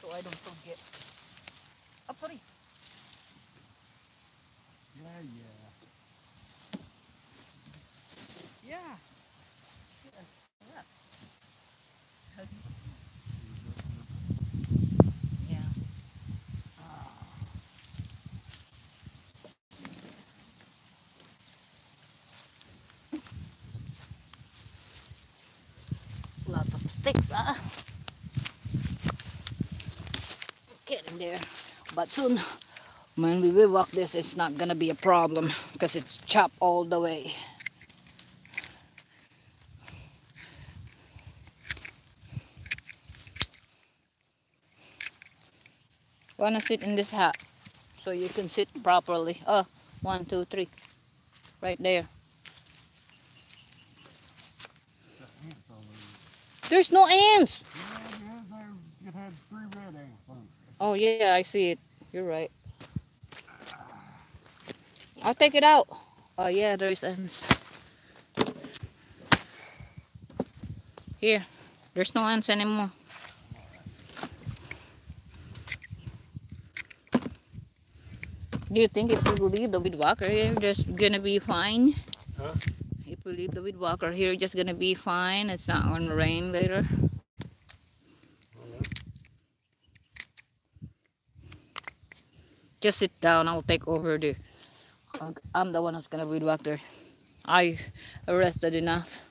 [SPEAKER 1] So I don't forget. Oh, sorry.
[SPEAKER 2] Yeah.
[SPEAKER 1] Yeah. Yes. Yeah. Lots of sticks, getting there. But soon, when we will walk this, it's not gonna be a problem because it's chopped all the way. Wanna sit in this hat so you can sit properly. Oh, 1, 2, 3, right there. There's no ants.
[SPEAKER 2] It had 3 red ants on it.
[SPEAKER 1] Oh yeah, I see it. You're right. I'll take it out. Oh yeah, there's ants. Here, there's no ants anymore. Do you think if we leave the weed whacker here, just gonna be fine?
[SPEAKER 2] Huh?
[SPEAKER 1] If we leave the weed whacker here, just gonna be fine. It's not gonna rain later. Just sit down. I'll take over the. I'm the one who's gonna weed whacker. I rested enough.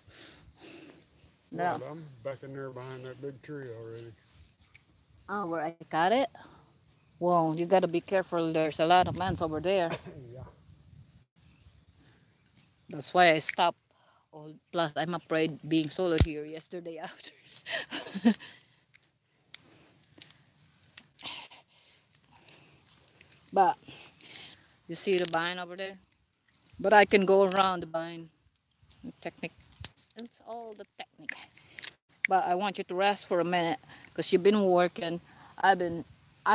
[SPEAKER 2] Right, I'm back in there behind that big tree already.
[SPEAKER 1] Oh, where I got it? Well, you gotta be careful. There's a lot of ants over there.
[SPEAKER 2] Yeah.
[SPEAKER 1] That's why I stopped. Oh, plus, I'm afraid being solo here yesterday after. But you see the vine over there? But I can go around the vine. Technique. It's all the technique. But I want you to rest for a minute because you've been working. I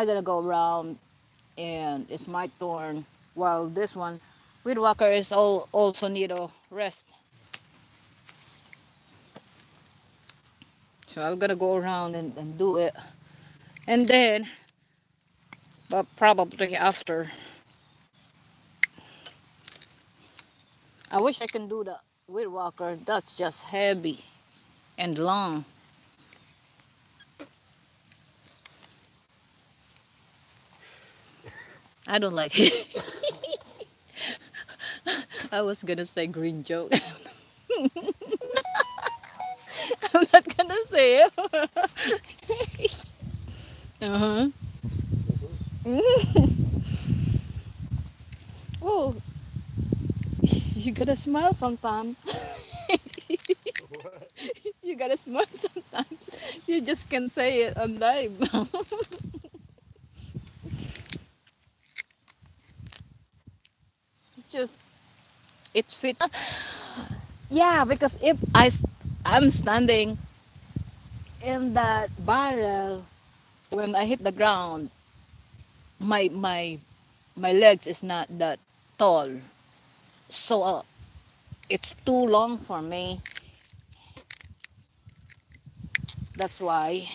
[SPEAKER 1] gotta go around, and it's my turn. While this one, weed whacker is also need a rest. So I'm gonna go around and do it. And then, but probably after, I wish I can do the weed walker. That's just heavy and long. I don't like it. I was gonna say green joke. I'm not gonna say it. Uh-huh. Oh, you gotta smile sometimes.
[SPEAKER 2] What?
[SPEAKER 1] You gotta smile sometimes. You just can say it on live. Just it fit. Yeah, because if I'm standing in that barrel when I hit the ground, my my my legs is not that tall, so it's too long for me. That's why.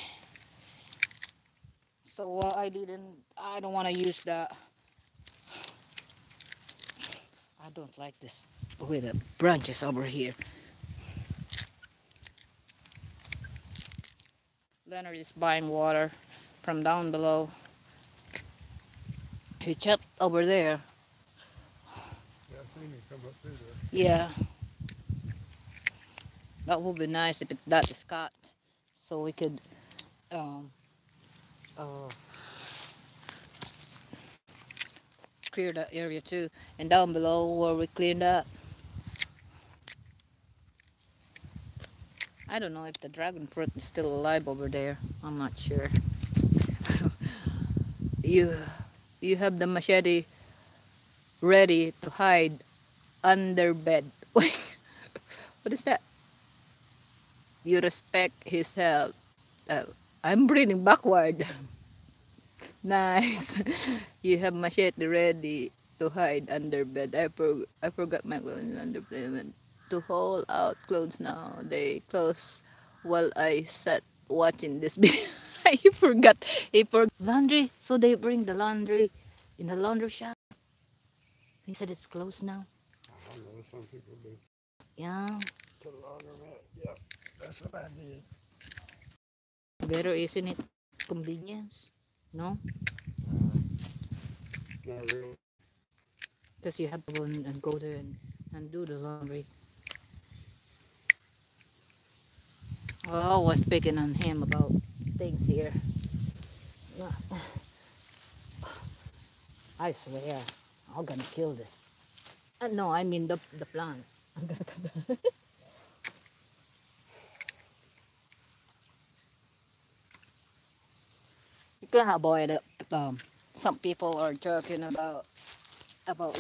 [SPEAKER 1] So I didn't. I don't want to use the. I don't like this with the branches over here. Leonard is buying water from down below. He checked over there.
[SPEAKER 2] Yeah, I seen him come up through there.
[SPEAKER 1] Yeah, that would be nice if that is cut, so we could um, uh, clear that area too. And down below where we cleaned up, I don't know if the dragon fruit is still alive over there. I'm not sure. you you have the machete ready to hide under bed. What is that? You respect his health. I'm breathing backward. Nice. You have machete ready to hide under bed. I forgot my clothes under bed. To haul out clothes now. They close while I sat watching this video. I forgot. He forgot laundry. So they bring the laundry in the laundry shop. He said it's closed now.
[SPEAKER 2] I know some people do.
[SPEAKER 1] Yeah.
[SPEAKER 2] To the laundromat. Yeah, that's what I did.
[SPEAKER 1] Better, isn't it? Convenience. No?
[SPEAKER 2] Not really.
[SPEAKER 1] Because you have to go and go there and do the laundry. Oh, I was picking on him about things here. I swear, I'm gonna kill this. No, I mean the plants. I'm gonna cut them. You can avoid it. Some people are joking about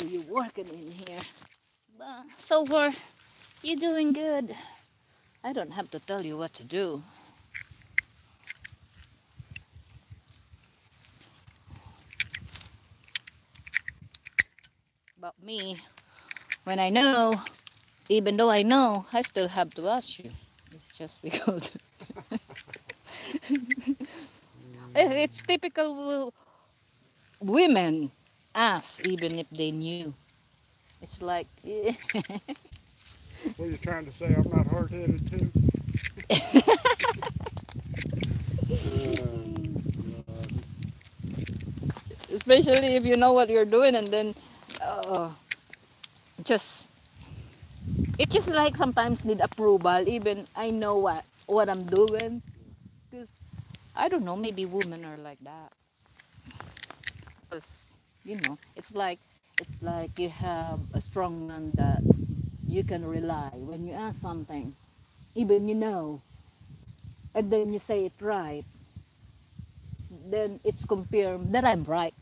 [SPEAKER 1] you working in here. But so far, you're doing good. I don't have to tell you what to do. About me, when I know, even though I know, I still have to ask you. It's just because it's typical women ask even if they knew. It's like
[SPEAKER 2] What are you trying to say? I'm not hard-headed too?
[SPEAKER 1] especially if you know what you're doing, and then uh, just it just like sometimes need approval. Even I know what I'm doing, because I don't know, maybe women are like that. Because it's like you have a strong man that you can rely when you ask something, even you know, and then you say it right, then it's confirmed that I'm right.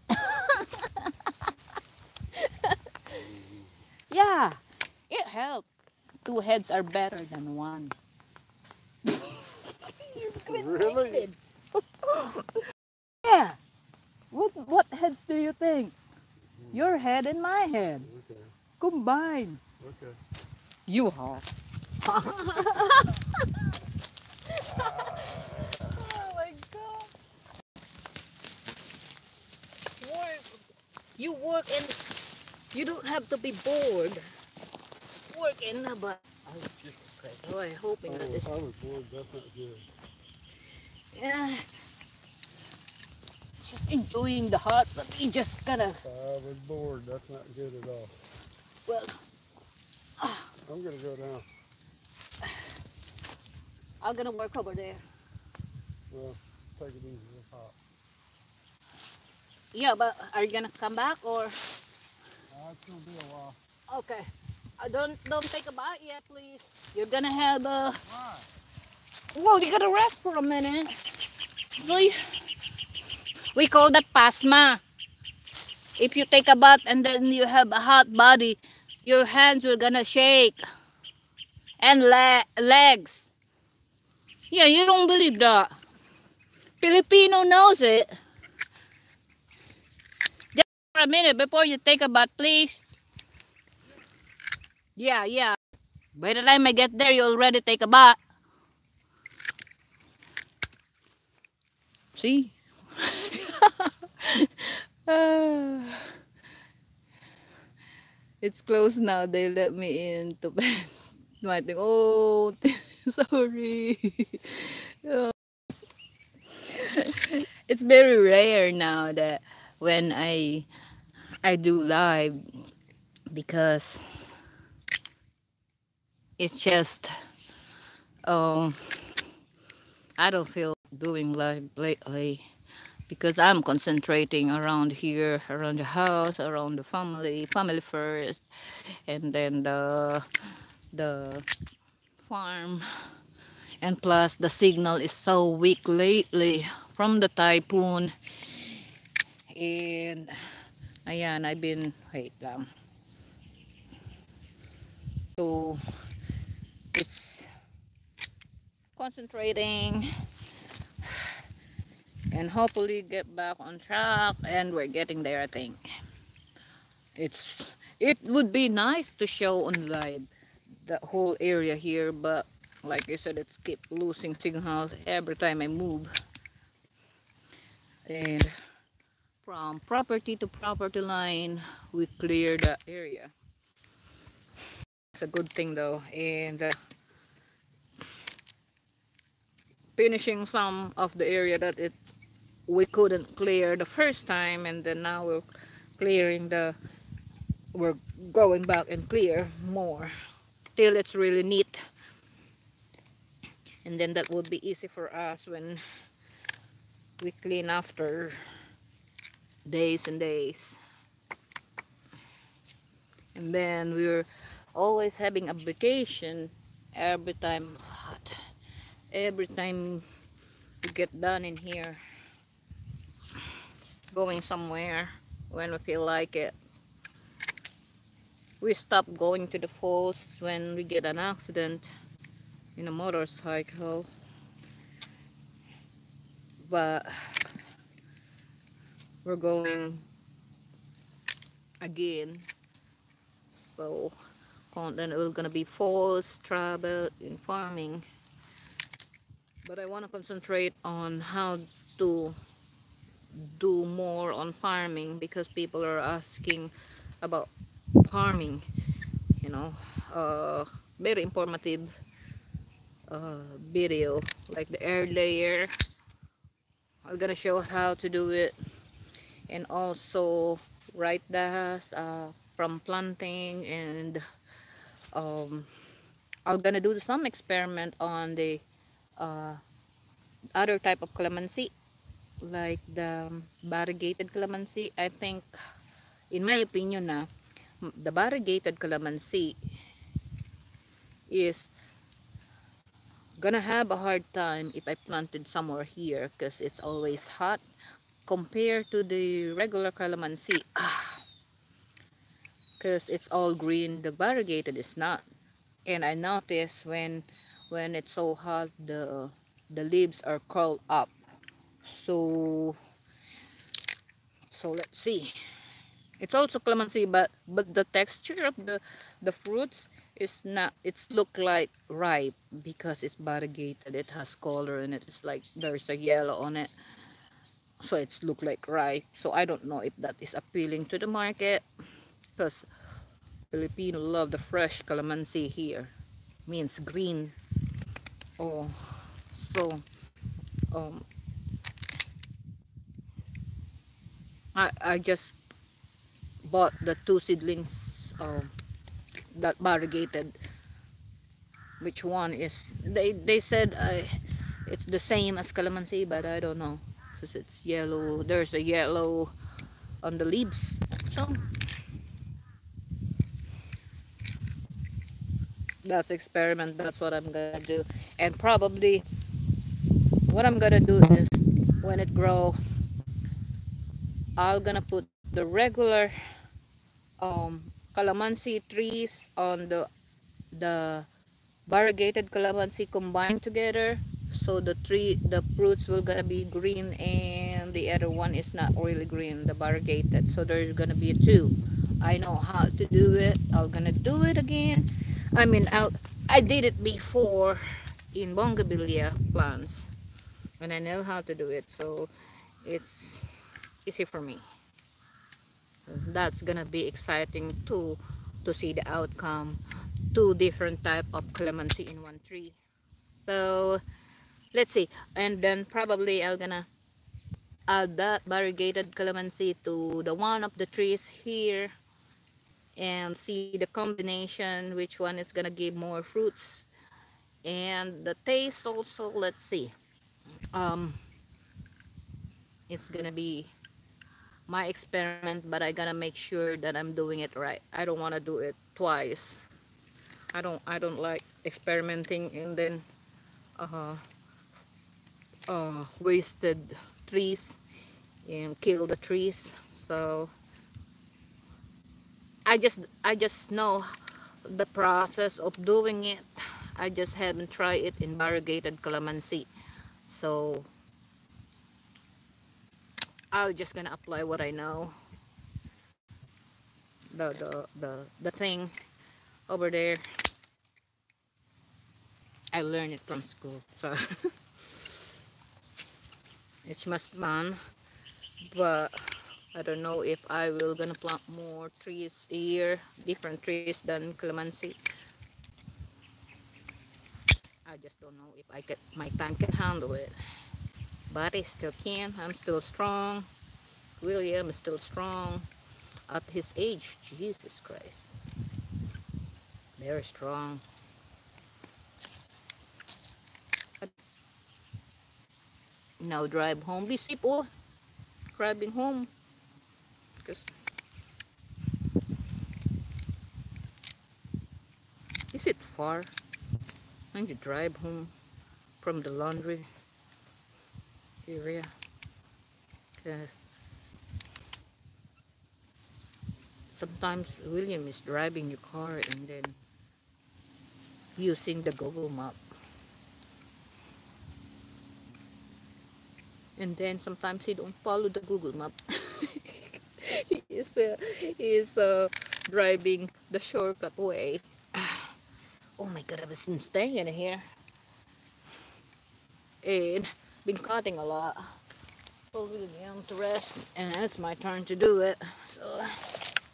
[SPEAKER 1] Yeah, it helps. Two heads are better than one.
[SPEAKER 2] Really?
[SPEAKER 1] Yeah. What heads do you think? Your head and my head
[SPEAKER 2] Okay.
[SPEAKER 1] combined.
[SPEAKER 2] Okay.
[SPEAKER 1] You are. Oh my god. You work and you don't have to be bored working, but oh Jesus Christ! Oh, I'm hoping that it.
[SPEAKER 2] I was bored. That's not good.
[SPEAKER 1] Yeah, just enjoying the heart, but we just gotta.
[SPEAKER 2] I was bored. That's not good at all.
[SPEAKER 1] Well,
[SPEAKER 2] I'm gonna go down.
[SPEAKER 1] I'm gonna work over there.
[SPEAKER 2] Well, let's take it easy. It's hot.
[SPEAKER 1] Yeah, but are you gonna come back or?
[SPEAKER 2] It's gonna be a while.
[SPEAKER 1] Okay. Don't take a bite yet, please. You're gonna have a.
[SPEAKER 2] Why?
[SPEAKER 1] Whoa, you gotta rest for a minute. So we call that pasma. If you take a bath and then you have a hot body, your hands are gonna shake and legs. Yeah, you don't believe that. Filipino knows it. Just for a minute before you take a bath, please. Yeah. By the time I get there, you already take a bath. See? It's closed now. They let me in to bed. I think, oh, sorry. Oh. It's very rare now that when I do live, because it's just I don't feel doing live lately because I'm concentrating around here, around the house, around the family first, and then the farm. And plus the signal is so weak lately from the typhoon. And ayan, I've been, wait lang. So it's concentrating and hopefully get back on track, and we're getting there. I think it would be nice to show on live the whole area here, but like I said, it's keep losing signal every time I move. And from property to property line, we clear the area. It's a good thing though. And finishing some of the area that we couldn't clear the first time, and then now we're going back and clear more till it's really neat, and then that would be easy for us when we clean after days and days. And then we're always having a vacation every time we get done in here, going somewhere when we feel like it. We stop going to the falls when we get an accident in a motorcycle, but we're going again. So then it will gonna be falls, travel, in farming. But I want to concentrate on how to do more on farming, because people are asking about farming, you know. Very informative video, like the air layer. I'm gonna show how to do it, and also right dust from planting, and I'm gonna do some experiment on the other type of calamansi, like the variegated calamansi. I think, in my opinion, the variegated calamansi is gonna have a hard time if I planted somewhere here, because it's always hot compared to the regular calamansi, because it's all green. The variegated is not. And I notice when it's so hot, the leaves are curled up. So let's see. It's also calamansi, but the texture of the fruits is not. It's look like ripe because it's variegated. It has color in it. It's like there's a yellow on it. so it's look like ripe. So I don't know if that is appealing to the market, because Filipino love the fresh calamansi here, means green. Oh, so um I just bought the two seedlings that variegated. Which one is, they said it's the same as calamansi, but I don't know, because it's yellow. There's a yellow on the leaves. So that's experiment. That's what I'm gonna do. And probably what I'm gonna do is, when it grow, I'm gonna put the regular calamansi trees on the variegated calamansi combined together, so the fruits will gonna be green, and the other one is not really green, the variegated. So there's gonna be two. I know how to do it. I'm gonna do it again. I mean, I did it before in bougainvillea plants, and I know how to do it, so it's easy for me. That's gonna be exciting too, to see the outcome. Two different type of calamansi in one tree. So let's see. And then probably I'm gonna add that variegated calamansi to the one of the trees here, and see the combination, which one is gonna give more fruits. And the taste also, let's see. um it's gonna be my experiment, but I gotta make sure that I'm doing it right. I don't want to do it twice. I don't like experimenting and then uh wasted trees and kill the trees. So I just know the process of doing it. I just haven't tried it in variegated calamansi. So I'm just gonna apply what I know. The thing over there, I learned it from school. So it's must fun, but I don't know if I will gonna plant more trees here, different trees than calamansi. I just don't know if my time can handle it, but I still can. I'm still strong. William is still strong at his age. Jesus Christ, very strong. Now drive home. Busy po driving home, because is it far? I need to drive home from the laundry area, because sometimes William is driving the car and then using the Google map, and then sometimes he don't follow the Google map. He is driving the shortcut way. Oh my god, I've been staying in here and been cutting a lot. Told William to rest, and it's my turn to do it. So,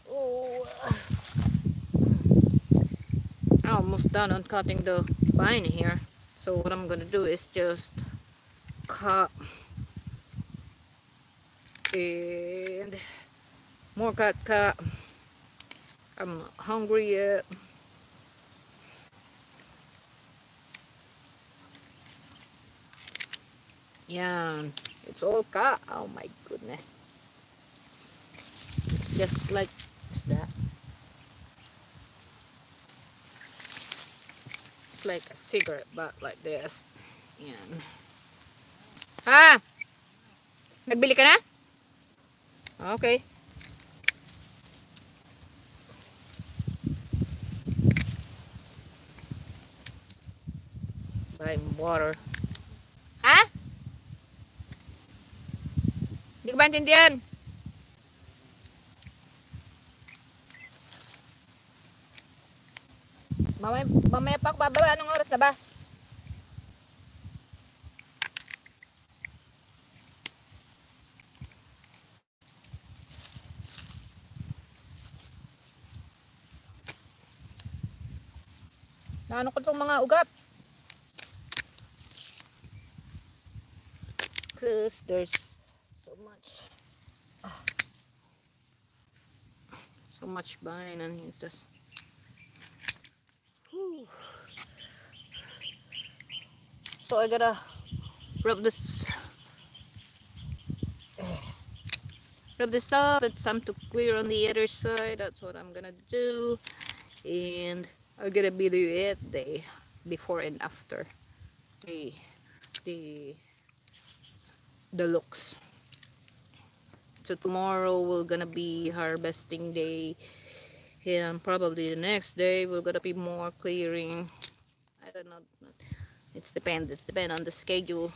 [SPEAKER 1] oh, I'm almost done on cutting the vine here. So what I'm gonna do is just cut and more cut. I'm hungry yet. Yeah, it's all cut. Oh my goodness. It's just like that. It's like a cigarette butt like this. Yan. Ha! Nagbili ka na? Okay. Buying water. Ha? Hindi ko ba intindihan? Mamaya pa ako bababa. Anong oras na ba? Naano ko itong mga ugat. Because there's so much vine and it's just whew. So I gotta rub this up. It's some to clear on the other side. That's what I'm gonna do, and I'm gonna video it the before and after the the looks. So tomorrow we're gonna be harvesting day, and probably the next day we're gonna be more clearing. I don't know. It's depend on the schedule.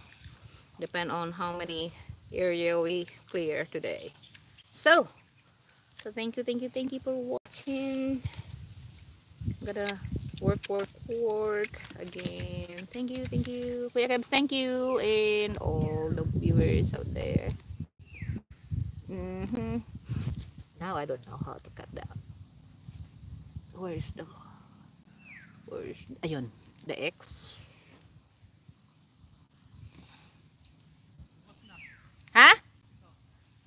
[SPEAKER 1] Depend on how many area we clear today. So thank you for watching. Gotta work again. Thank you. Kuya Kebs, thank you, and all the viewers out there. Now I don't know how to cut that. Where's ayun, the X.